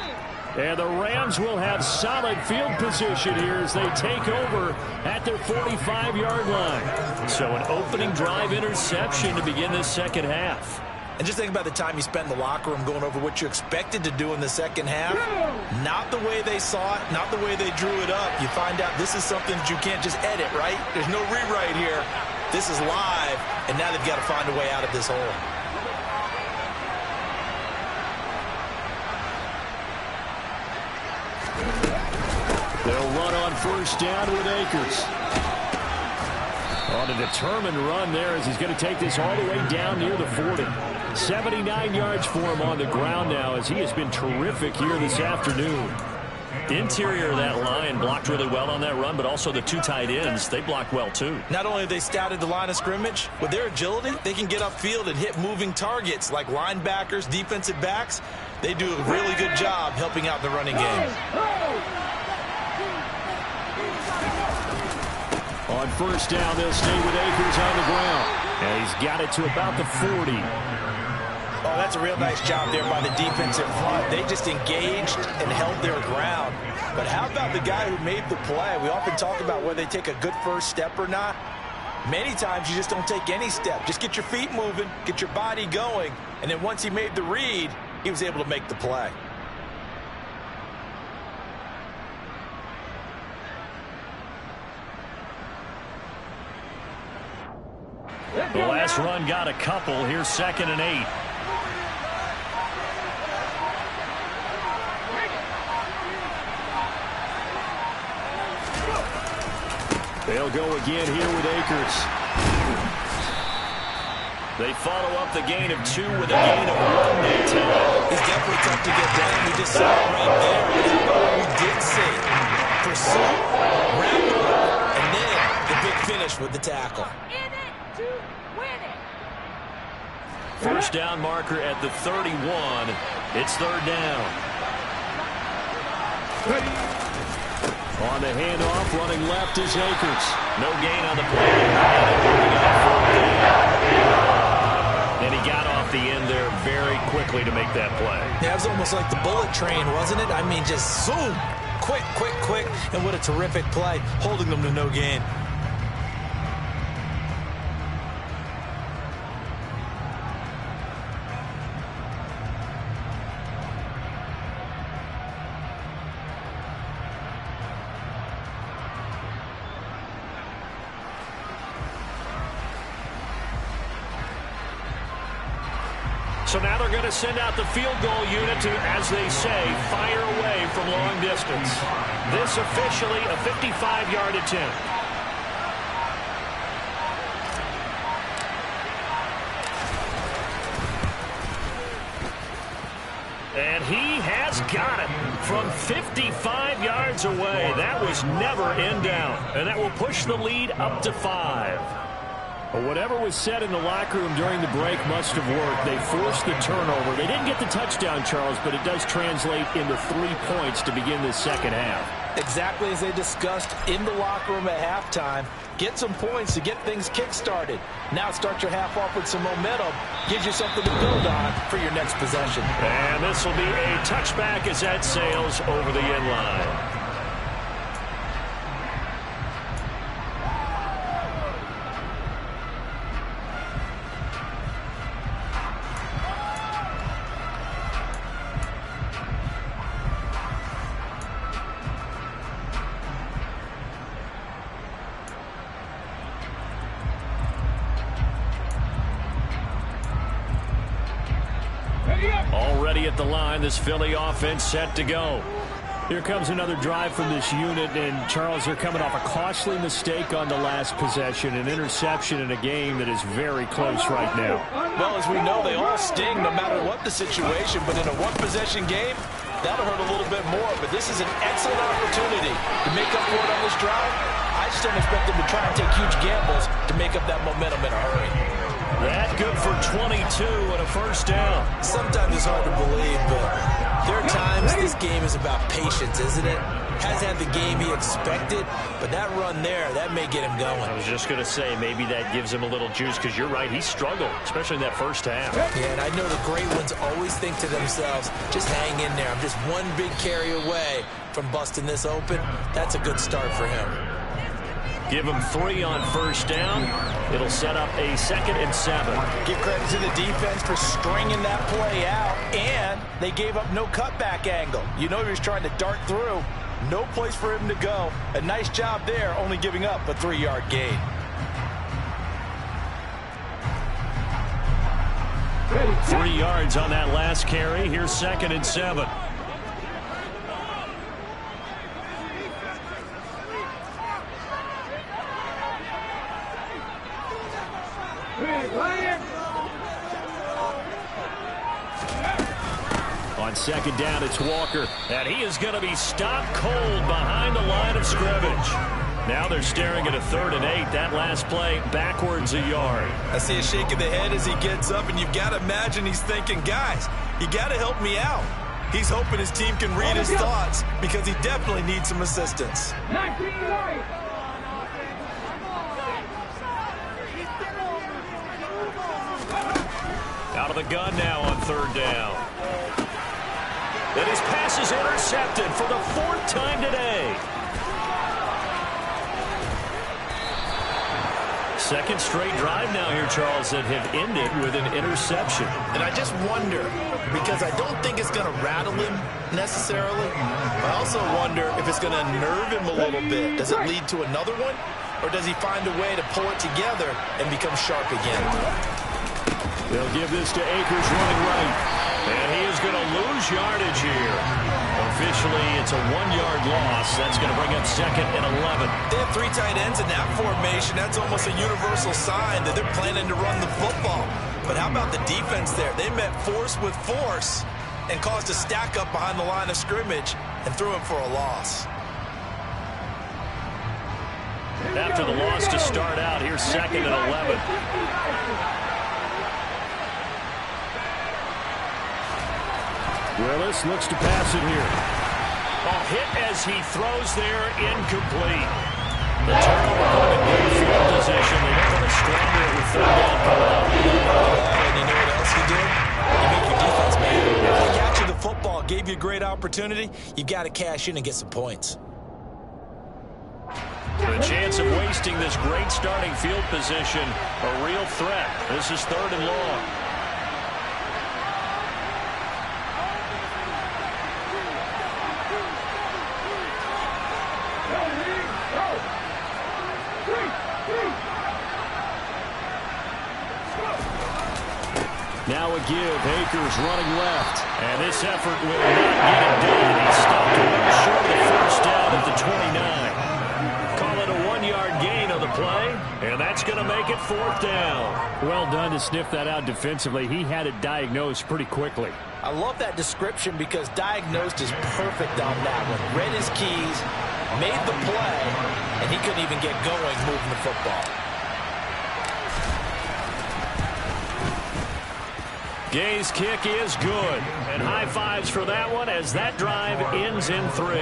And the Rams will have solid field position here as they take over at their 45-yard line. So an opening drive interception to begin this second half. And just think about the time you spent in the locker room going over what you expected to do in the second half. Not the way they saw it, not the way they drew it up. You find out this is something that you can't just edit, right? There's no rewrite here. This is live, and now they've got to find a way out of this hole. They'll run on 1st down with Akers. On a determined run there as he's going to take this all the way down near the 40. 79 yards for him on the ground now as he has been terrific here this afternoon. The interior of that line blocked really well on that run, but also the 2 tight ends, they blocked well too. Not only have they scouted the line of scrimmage, with their agility, they can get upfield and hit moving targets like linebackers, defensive backs. They do a really good job helping out the running game. On 1st down, they'll stay with Akers on the ground. And he's got it to about the 40. Oh, that's a real nice job there by the defensive front. They just engaged and held their ground. But how about the guy who made the play? We often talk about whether they take a good first step or not. Many times you just don't take any step. Just get your feet moving, get your body going. And then once he made the read, he was able to make the play. The last run got a couple. Here's 2nd and 8. They'll go again here with Akers. They follow up the gain of 2 with a gain of 1 that time. He's definitely tough to get down. We just saw it right there. That's what we did see. Pursuit, wrap up, and then the big finish with the tackle. 1st down marker at the 31. It's 3rd down. On the handoff, running left is Akers. No gain on the play. And he got off the end there very quickly to make that play. Yeah, it was almost like the bullet train, wasn't it? I mean, just zoom. Quick, quick, quick. And what a terrific play, holding them to no gain. So now they're going to send out the field goal unit to, as they say, fire away from long distance. This officially a 55-yard attempt. And he has got it from 55 yards away. That was never in doubt. And that will push the lead up to 5. Well, whatever was said in the locker room during the break must have worked. They forced the turnover. They didn't get the touchdown, Charles, but it does translate into 3 points to begin this second half. Exactly as they discussed in the locker room at halftime. Get some points to get things kick-started. Now start your half off with some momentum. Gives you something to build on for your next possession. And this will be a touchback as that sails over the end line. Already at the line, this Philly offense set to go. Here comes another drive from this unit, and Charles, they're coming off a costly mistake on the last possession, an interception in a game that is very close right now. Well, as we know, they all sting no matter what the situation, but in a one-possession game, that'll hurt a little bit more, but this is an excellent opportunity to make up for it on this drive. I just don't expect them to try and take huge gambles to make up that momentum in a hurry. That good for 22 and a first down. Sometimes it's hard to believe, but there are times this game is about patience, isn't it? Hasn't had the game he expected, but that run there, that may get him going. I was just going to say, maybe that gives him a little juice, because you're right, he struggled, especially in that first half. Yeah, and I know the great ones always think to themselves, just hang in there. I'm just one big carry away from busting this open. That's a good start for him. Give him 3 on first down. It'll set up a 2nd and 7. Give credit to the defense for stringing that play out, and they gave up no cutback angle. You know he was trying to dart through. No place for him to go. A nice job there, only giving up a 3-yard gain. Ready. 3 yards on that last carry. Here's 2nd and 7. On 2nd down, it's Walker, and he is going to be stopped cold behind the line of scrimmage. Now they're staring at a 3rd and 8. That last play, backwards a yard. I see a shake of the head as he gets up, and you've got to imagine he's thinking, guys, you got to help me out. He's hoping his team can read his thoughts because he definitely needs some assistance. 19 right. Out of the gun now on 3rd down. And his pass is intercepted for the 4th time today. 2nd straight drive now here, Charles, that have ended with an interception. And I just wonder, because I don't think it's going to rattle him necessarily. I also wonder if it's going to nerve him a little bit. Does it lead to another one? Or does he find a way to pull it together and become sharp again? They'll give this to Akers running right. And he is going to lose yardage here. Officially, it's a 1-yard loss. That's going to bring up 2nd and 11. They have 3 tight ends in that formation. That's almost a universal sign that they're planning to run the football. But how about the defense there? They met force with force and caused a stack up behind the line of scrimmage and threw him for a loss. After the loss to start out, here's 2nd and 11. Willis looks to pass it here. A hit as he throws there, incomplete. The turnover put him in good field position. They don't want to squander it with 3rd down coming up. And you know what else you do? You make your defense mad. If they got you the football, gave you a great opportunity, you've got to cash in and get some points. The chance of wasting this great starting field position, a real threat. This is 3rd and long. Now a give. Akers running left. And this effort will not get it done. He's stopped well short of the first down at the 29. Call it a 1-yard gain on the play. And that's going to make it 4th down. Well done to sniff that out defensively. He had it diagnosed pretty quickly. I love that description because diagnosed is perfect on that one. Read his keys, made the play, and he couldn't even get going moving the football. Gay's kick is good. And high fives for that one as that drive ends in 3.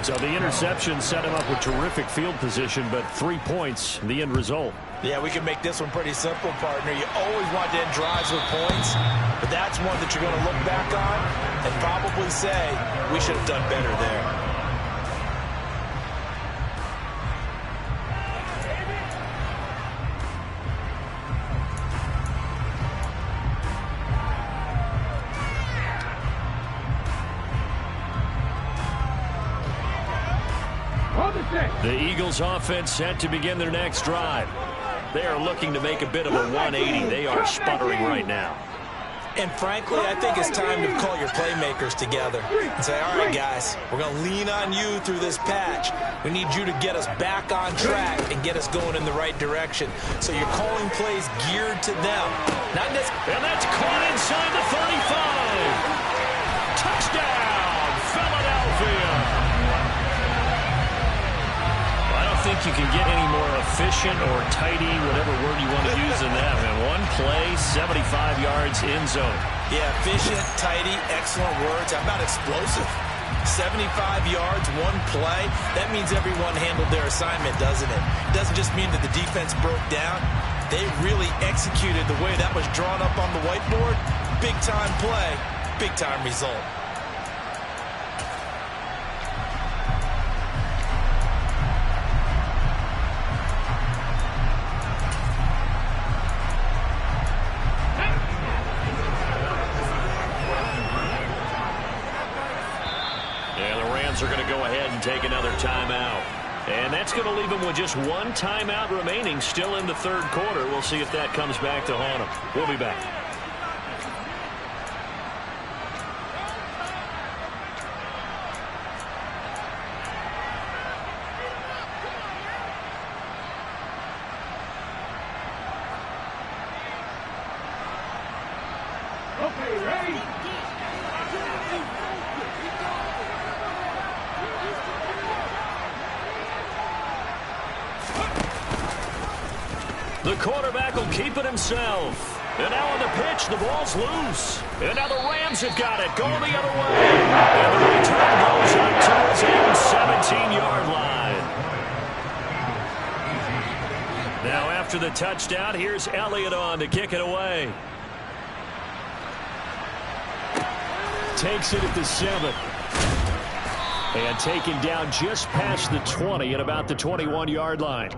So the interception set him up with terrific field position, but 3 points, the end result. Yeah, we can make this one pretty simple, partner. You always want to end drives with points, but that's one that you're going to look back on and probably say, we should have done better there. The Eagles offense set to begin their next drive. They are looking to make a bit of a 180. They are sputtering right now. And frankly, I think it's time to call your playmakers together and say, all right, guys, we're going to lean on you through this patch. We need you to get us back on track and get us going in the right direction. So you're calling plays geared to them. Not necessarily. And that's caught inside the 35. Touchdown, Philadelphia. I don't think you can get any more efficient or tidy, whatever word you want to use in that. Man, one play, 75 yards in zone. Yeah, efficient, tidy, excellent words. How about explosive? 75 yards, one play. That means everyone handled their assignment, doesn't it? It doesn't just mean that the defense broke down. They really executed the way that was drawn up on the whiteboard. Big-time play, big-time result. Are going to go ahead and take another timeout. And that's going to leave them with just one timeout remaining still in the third quarter. We'll see if that comes back to haunt them. We'll be back. Okay, ready? The quarterback will keep it himself. And now on the pitch, the ball's loose. And now the Rams have got it, going the other way. And the return goes up to his own 17-yard line. Now after the touchdown, here's Elliott on to kick it away. Takes it at the 7. And taken down just past the 20 at about the 21-yard line.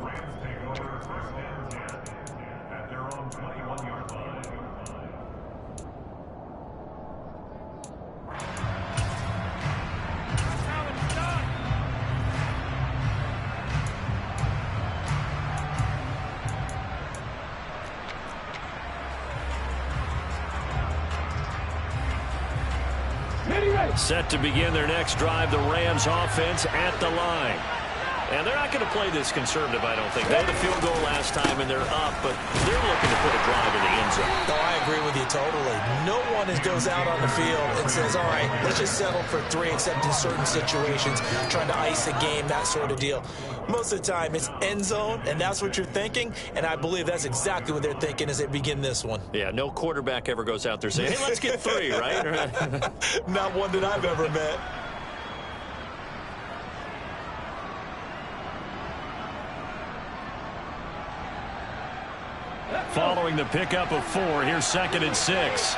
Set to begin their next drive, the Rams offense at the line. And they're not going to play this conservative, I don't think. They had the field goal last time, and they're up, but they're looking to put a drive in the end zone. Oh, I agree with you totally. No one goes out on the field and says, all right, let's just settle for 3, except in certain situations, trying to ice a game, that sort of deal. Most of the time, it's end zone, and that's what you're thinking, and I believe that's exactly what they're thinking as they begin this one. Yeah, no quarterback ever goes out there saying, hey, let's get 3, right? Not one that I've ever met. Following the pickup of 4, here's 2nd and 6.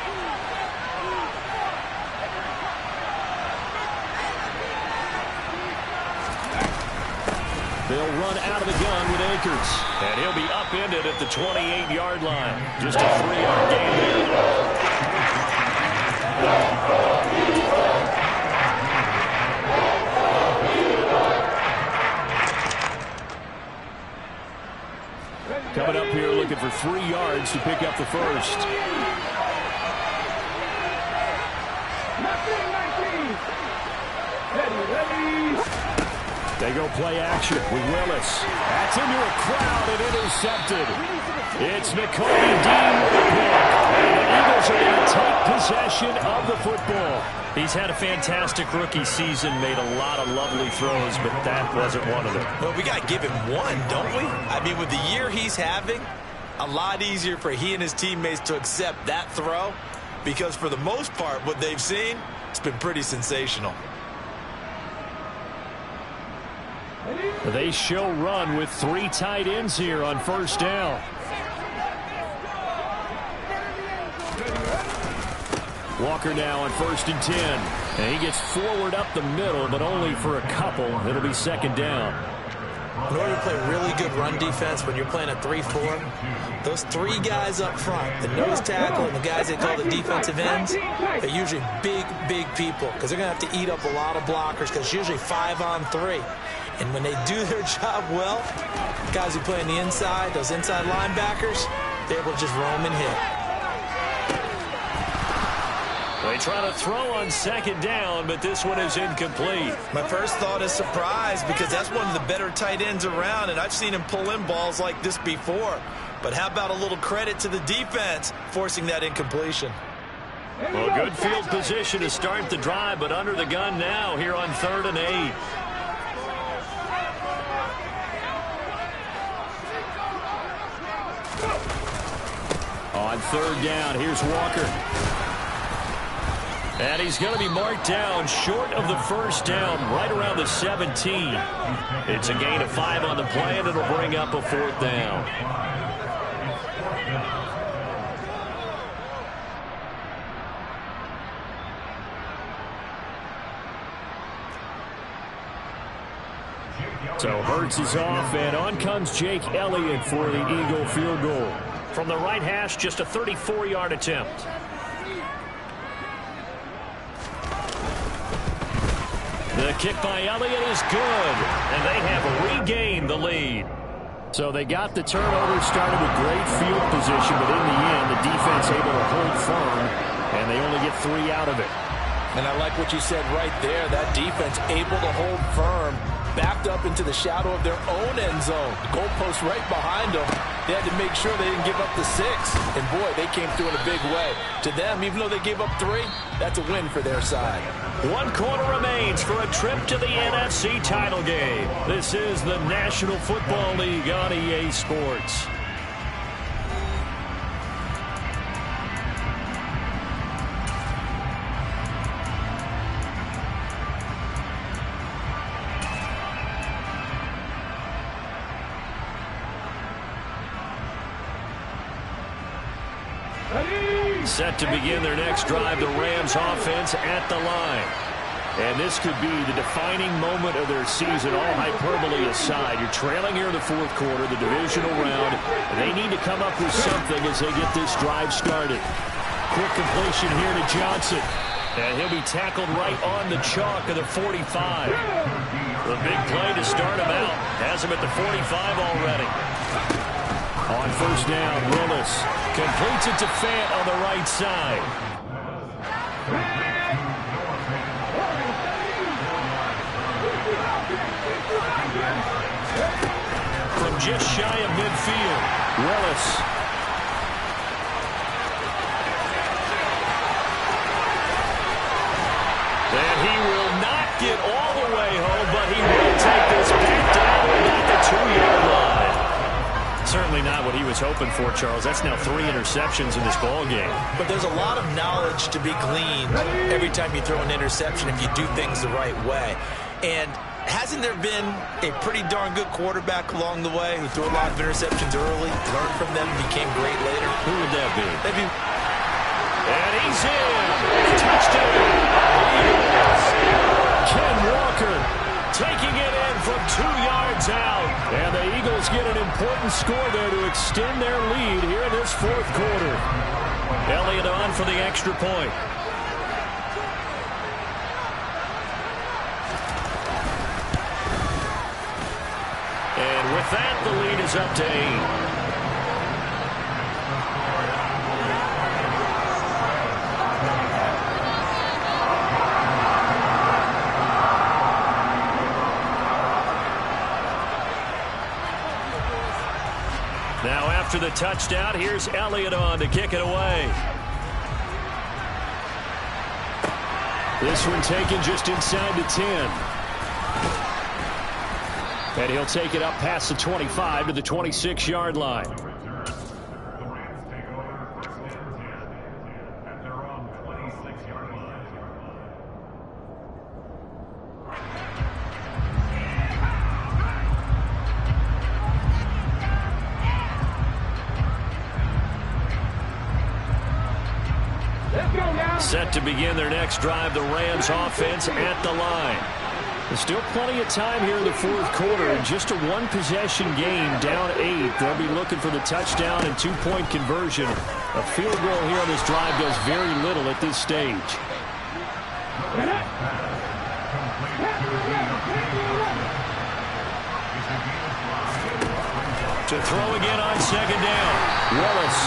They'll run out of the gun with Akers. And he'll be upended at the 28-yard line. Just a 3-yard gain there. Coming up here looking for 3 yards to pick up the first. 19. Ready. They go play action with Willis. That's into a crowd and intercepted. It's McCarty Dean with the pick. And the Eagles are going to take possession of the football. He's had a fantastic rookie season, made a lot of lovely throws, but that wasn't one of them. Well, we got to give him one, don't we? I mean, with the year he's having, a lot easier for he and his teammates to accept that throw, because for the most part, what they've seen, it's been pretty sensational. They show run with 3 tight ends here on first down. Walker now on 1st and 10. And he gets forward up the middle, but only for a couple. It'll be second down. In order to play really good run defense when you're playing a 3-4, those 3 guys up front, the nose tackle and the guys they call the defensive ends, they're usually big, big people because they're going to have to eat up a lot of blockers because it's usually 5-on-3. And when they do their job well, guys who play on the inside, those inside linebackers, they're able to just roam and hit. They try to throw on second down, but this one is incomplete. My first thought is surprise because that's one of the better tight ends around, and I've seen him pull in balls like this before. But how about a little credit to the defense forcing that incompletion? Well, good field position to start the drive, but under the gun now here on 3rd and 8. On 3rd down, here's Walker. And he's going to be marked down short of the first down, right around the 17. It's a gain of 5 on the play, and it'll bring up a 4th down. So Hurts is off, and on comes Jake Elliott for the Eagle field goal. From the right hash, just a 34-yard attempt. The kick by Elliott is good, and they have regained the lead. So they got the turnover started with great field position, but in the end, the defense able to hold firm, and they only get 3 out of it. And I like what you said right there. That defense able to hold firm, backed up into the shadow of their own end zone. The goalpost right behind them. They had to make sure they didn't give up the 6. And, boy, they came through in a big way. To them, even though they gave up 3, that's a win for their side. 1 quarter remains for a trip to the NFC title game. This is the National Football League on EA Sports. Set to begin their next drive, the Rams offense at the line. And this could be the defining moment of their season, all hyperbole aside. You're trailing here in the 4th quarter, the divisional round. And they need to come up with something as they get this drive started. Quick completion here to Johnson. And he'll be tackled right on the chalk of the 45. The big play to start him out. Has him at the 45 already. On 1st down, Willis completes it to Fant on the right side. From just shy of midfield, Willis. And he will not get all the way home, but he will take this back down at the 2-yard line. Certainly not what he was hoping for, Charles. That's now 3 interceptions in this ball game. But there's a lot of knowledge to be gleaned every time you throw an interception if you do things the right way. And hasn't there been a pretty darn good quarterback along the way who threw a lot of interceptions early, learned from them, became great later? Who would that be? Maybe. And he's in. Touchdown. Ken Walker taking it in from 2 yards out. And the Eagles get an important score there to extend their lead here in this 4th quarter. Elliott on for the extra point. And with that, the lead is up to 8. Now after the touchdown, here's Elliott on to kick it away. This one taken just inside the 10. And he'll take it up past the 25 to the 26-yard line. Let's go now. Set to begin their next drive, the Rams offense at the line. There's still plenty of time here in the fourth quarter. In just a one-possession game, down 8. They'll be looking for the touchdown and two-point conversion. A field goal here on this drive does very little at this stage. To throw again on second down. Willis,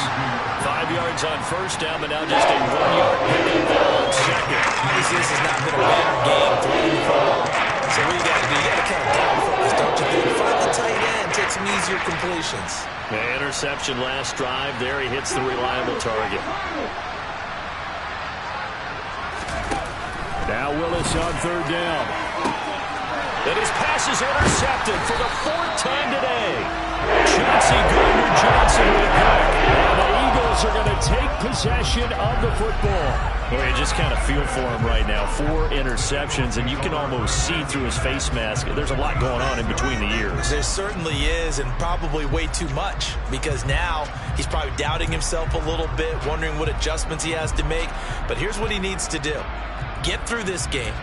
5 yards on first down, but now just a 1-yard pickup on second. Obviously, this has not been a banner game throwing the football. So what you got to do? You got to kind of down focus, don't you think? Find the tight end, take some easier completions. The interception last drive. There he hits the reliable target. Now Willis on third down. And his pass is intercepted for the fourth time today. Chauncey Gardner-Johnson with it back. And the Eagles are going to take possession of the football. Well, you just kind of feel for him right now. 4 interceptions, and you can almost see through his face mask. There's a lot going on in between the ears. There certainly is, and probably way too much, because now he's probably doubting himself a little bit, wondering what adjustments he has to make. But here's what he needs to do. Get through this game.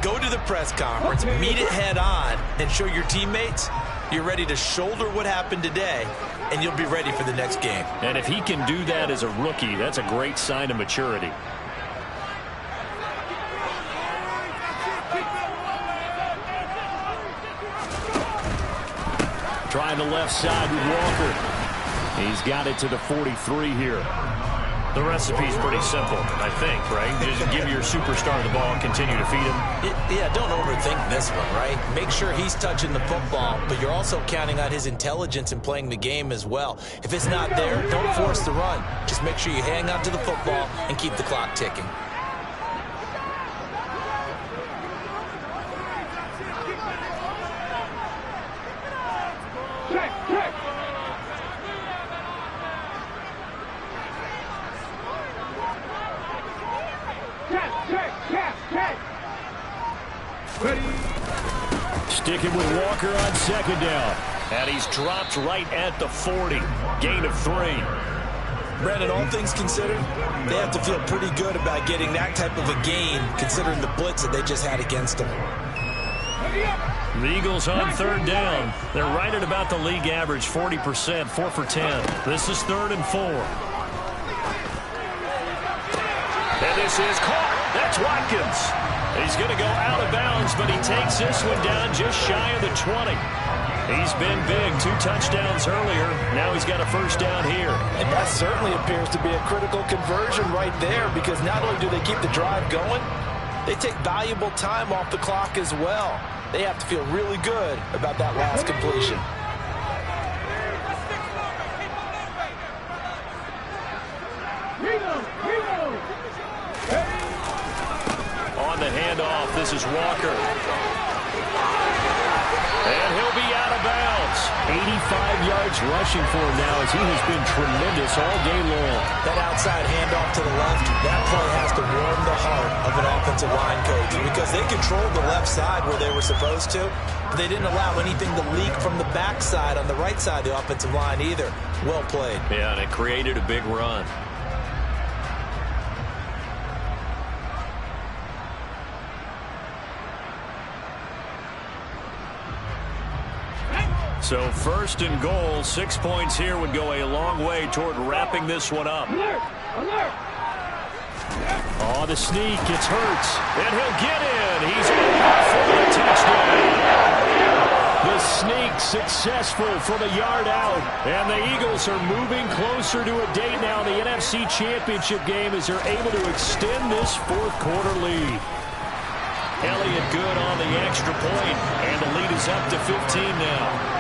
Go to the press conference, meet it head on, and show your teammates you're ready to shoulder what happened today, and you'll be ready for the next game. And if he can do that as a rookie, that's a great sign of maturity. Trying the left side with Walker. He's got it to the 43 here. The recipe's pretty simple, I think, right? Just give your superstar the ball, continue to feed him. Yeah, don't overthink this one, right? Make sure he's touching the football, but you're also counting on his intelligence in playing the game as well. If it's not there, don't force the run. Just make sure you hang on to the football and keep the clock ticking. Sticking with Walker on second down. And he's dropped right at the 40. Gain of 3. Brandon, all things considered, they have to feel pretty good about getting that type of a gain, considering the blitz that they just had against them. The Eagles on third down. They're right at about the league average, 40%, 4 for 10. This is 3rd and 4. And this is caught. That's Watkins. He's going to go out of bounds, but he takes this one down just shy of the 20. He's been big. 2 touchdowns earlier. Now he's got a first down here. And that certainly appears to be a critical conversion right there, because not only do they keep the drive going, they take valuable time off the clock as well. They have to feel really good about that last completion. On the handoff, this is Walker. And he'll be out of bounds. 85 yards rushing for him now, as he has been tremendous all day long. That outside handoff to the left, that play has to warm the heart of an offensive line coach, because they controlled the left side where they were supposed to. They didn't allow anything to leak from the backside on the right side of the offensive line either. Well played. Yeah, and it created a big run. So 1st and goal, 6 points here would go a long way toward wrapping this one up. Alert! Alert! Oh, the sneak, it's Hurts, and he'll get in. He's in for the touchdown. The sneak successful from a yard out, and the Eagles are moving closer to a date now in the NFC Championship game as they're able to extend this 4th quarter lead. Elliott good on the extra point, and the lead is up to 15 now.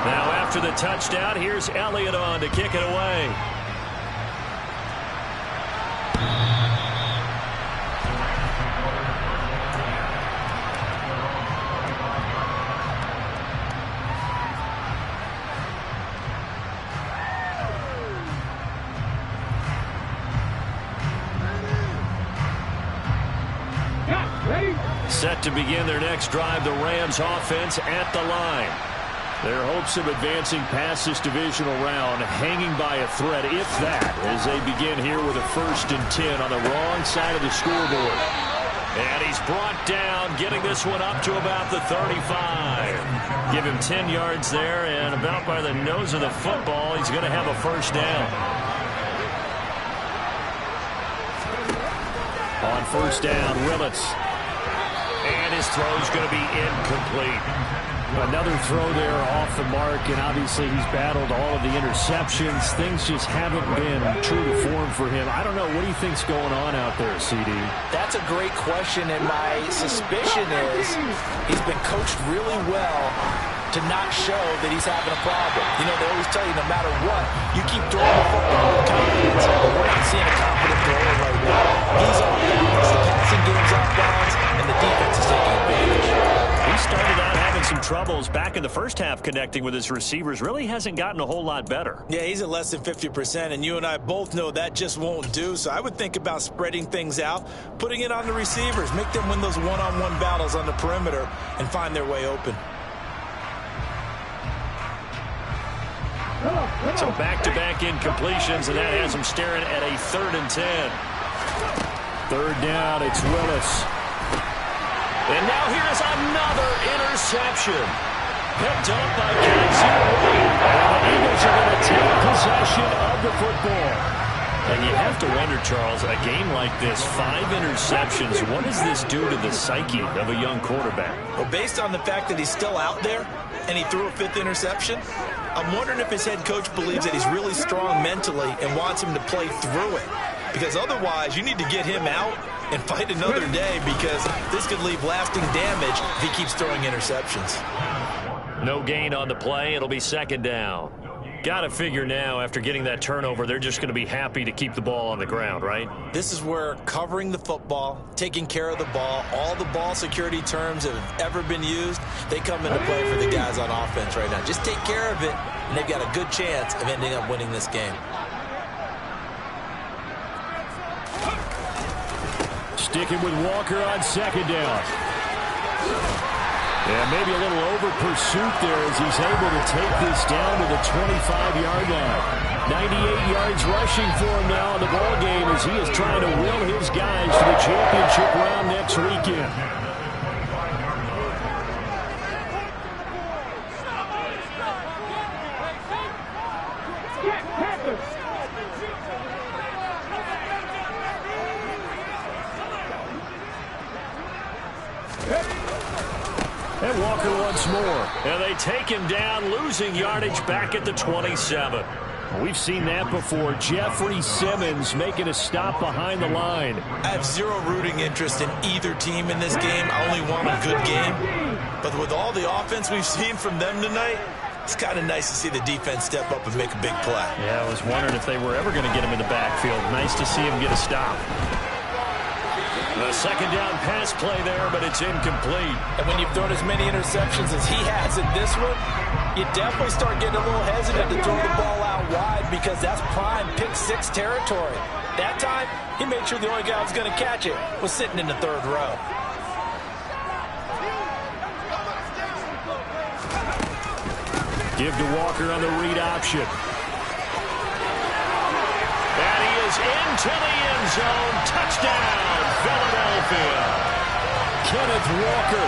Now after the touchdown, here's Elliott on to kick it away. Set to begin their next drive, the Rams offense at the line. Their hopes of advancing past this divisional round hanging by a thread, if that, as they begin here with a 1st and 10 on the wrong side of the scoreboard. And he's brought down, getting this one up to about the 35. Give him 10 yards there, and about by the nose of the football, he's going to have a 1st down. On 1st down, Willits. And his throw's going to be incomplete. Another throw there off the mark, and obviously he's battled all of the interceptions. Things just haven't been true to form for him. I don't know. What do you think's going on out there, CD? That's a great question, and my suspicion is he's been coached really well to not show that he's having a problem. You know, they always tell you no matter what, you keep throwing the football with confidence. But we're not seeing a confident thrower right now. He's off balance, the passing game's off balance, and the defense is taking advantage. He started out having some troubles back in the first half connecting with his receivers. Really hasn't gotten a whole lot better. Yeah, he's at less than 50%, and you and I both know that just won't do. So I would think about spreading things out, putting it on the receivers, make them win those one-on-one battles on the perimeter and find their way open. So back-to-back incompletions, and that has him staring at a 3rd and 10. 3rd down, it's Willis. And now here's another interception. Picked up by Kaiser White. And the Eagles are going to take possession of the football. And you have to wonder, Charles, a game like this, 5 interceptions, what does this do to the psyche of a young quarterback? Well, based on the fact that he's still out there and he threw a 5th interception, I'm wondering if his head coach believes that he's really strong mentally and wants him to play through it. Because otherwise, you need to get him out and fight another day, because this could leave lasting damage if he keeps throwing interceptions. No gain on the play. It'll be 2nd down. Got to figure now, after getting that turnover, they're just going to be happy to keep the ball on the ground, right? This is where covering the football, taking care of the ball, all the ball security terms that have ever been used, they come into play for the guys on offense right now. Just take care of it, and they've got a good chance of ending up winning this game. Sticking with Walker on 2nd down. Yeah, maybe a little over pursuit there as he's able to take this down to the 25-yard line. 98 yards rushing for him now in the ball game as he is trying to will his guys to the championship round next weekend. And Walker once more. And they take him down, losing yardage back at the 27. We've seen that before. Jeffrey Simmons making a stop behind the line. I have zero rooting interest in either team in this game. I only want a good game. But with all the offense we've seen from them tonight, it's kind of nice to see the defense step up and make a big play. Yeah, I was wondering if they were ever going to get him in the backfield. Nice to see him get a stop. The 2nd down pass play there, but it's incomplete. And when you've thrown as many interceptions as he has in this one, you definitely start getting a little hesitant to throw the ball out wide, because that's prime pick-6 territory. That time, he made sure the only guy who was going to catch it was sitting in the 3rd row. Give to Walker on the read option. And he is into the end zone. Touchdown, Philadelphia. Kenneth Walker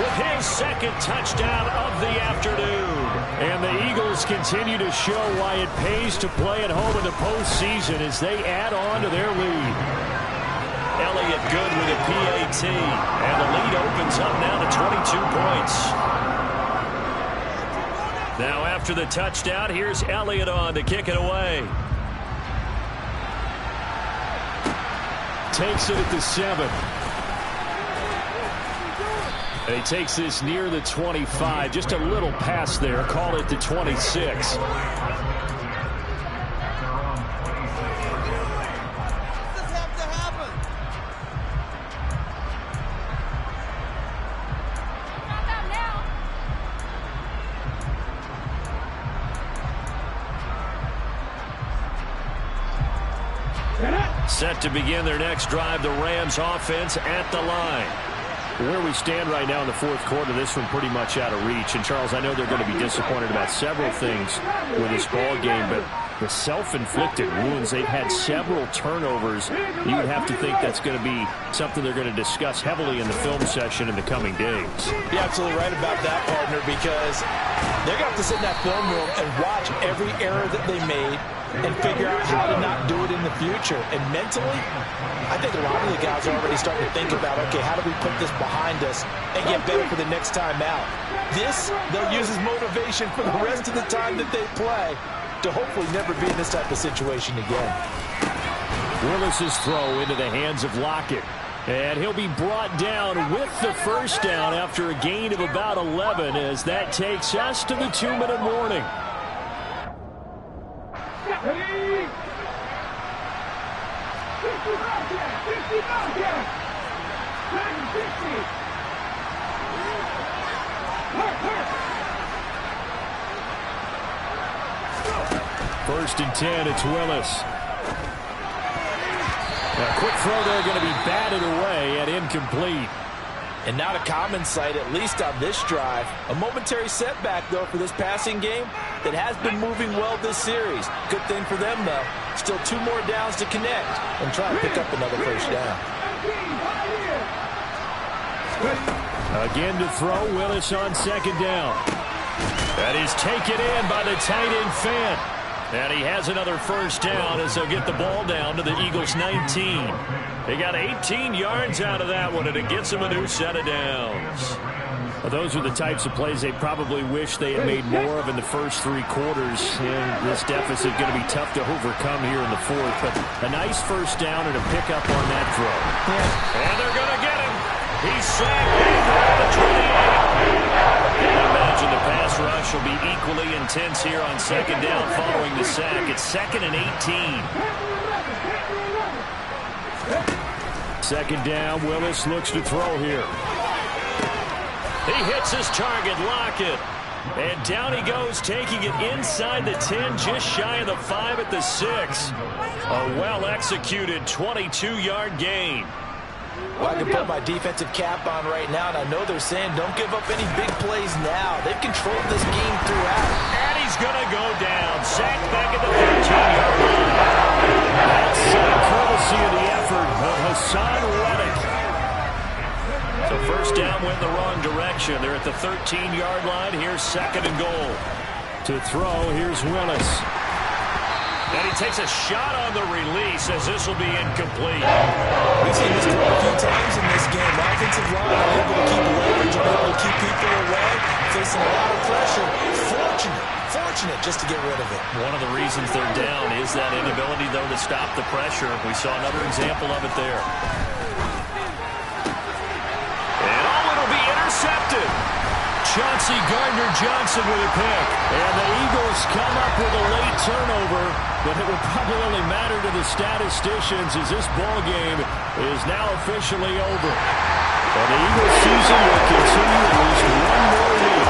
with his 2nd touchdown of the afternoon. And the Eagles continue to show why it pays to play at home in the postseason as they add on to their lead. Elliott good with a PAT. And the lead opens up now to 22 points. Now after the touchdown, here's Elliott on to kick it away. Takes it at the 7. And he takes this near the 25. Just a little pass there. Call it the 26. Set to begin their next drive, the Rams offense at the line. Where we stand right now in the fourth quarter, this one pretty much out of reach. And, Charles, I know they're going to be disappointed about several things with this ball game, but the self-inflicted wounds, they've had several turnovers. You would have to think that's going to be something they're going to discuss heavily in the film session in the coming days. You're absolutely right about that, partner, because they're going to have to sit in that film room and watch every error that they made and figure out how to not do it in the future. And mentally, I think a lot of the guys are already starting to think about, okay, how do we put this behind us and get better for the next time out? This, they'll use as motivation for the rest of the time that they play to hopefully never be in this type of situation again. Willis's throw into the hands of Lockett. And he'll be brought down with the first down after a gain of about 11 as that takes us to the 2-minute warning. First and 10, it's Willis. A quick throw there going to be batted away and incomplete. And not a common sight, at least on this drive. A momentary setback, though, for this passing game that has been moving well this series. Good thing for them, though. Still 2 more downs to connect and try to pick up another first down. Again to throw, Willis on second down. That is taken in by the tight end Fant. And he has another first down as they'll get the ball down to the Eagles' 19. They got 18 yards out of that one, and it gets them a new set of downs. Well, those are the types of plays they probably wish they had made more of in the first 3 quarters. And this deficit going to be tough to overcome here in the fourth. But a nice first down and a pickup on that throw. Yeah. And they're going to get him. He's sacked at the 28. And imagine the pass rush will be equally intense here on second down following the sack. It's 2nd and 18. Second down, Willis looks to throw here. He hits his target, Lockett. And down he goes, taking it inside the 10, just shy of the 5 at the 6. A well-executed 22-yard gain. Well, I can put my defensive cap on right now, and I know they're saying don't give up any big plays now. They've controlled this game throughout. And he's going to go down. Sacked back at the 13-yard line. That's courtesy of the effort of Hassan Reddick. So first down went the wrong direction. They're at the 13-yard line. Here's 2nd and goal. To throw, here's Willis. And he takes a shot on the release as this will be incomplete. We've seen this throw a few times in this game. The offensive line are able to keep leverage, are able to keep people away, facing a lot of pressure. Fortunate just to get rid of it. One of the reasons they're down is that inability, though, to stop the pressure. We saw another example of it there. And it'll be intercepted. Chauncey Gardner-Johnson with a pick. And the Eagles come up with a late turnover, but it will probably only matter to the statisticians as this ball game is now officially over. And the Eagles season will continue at least one more week.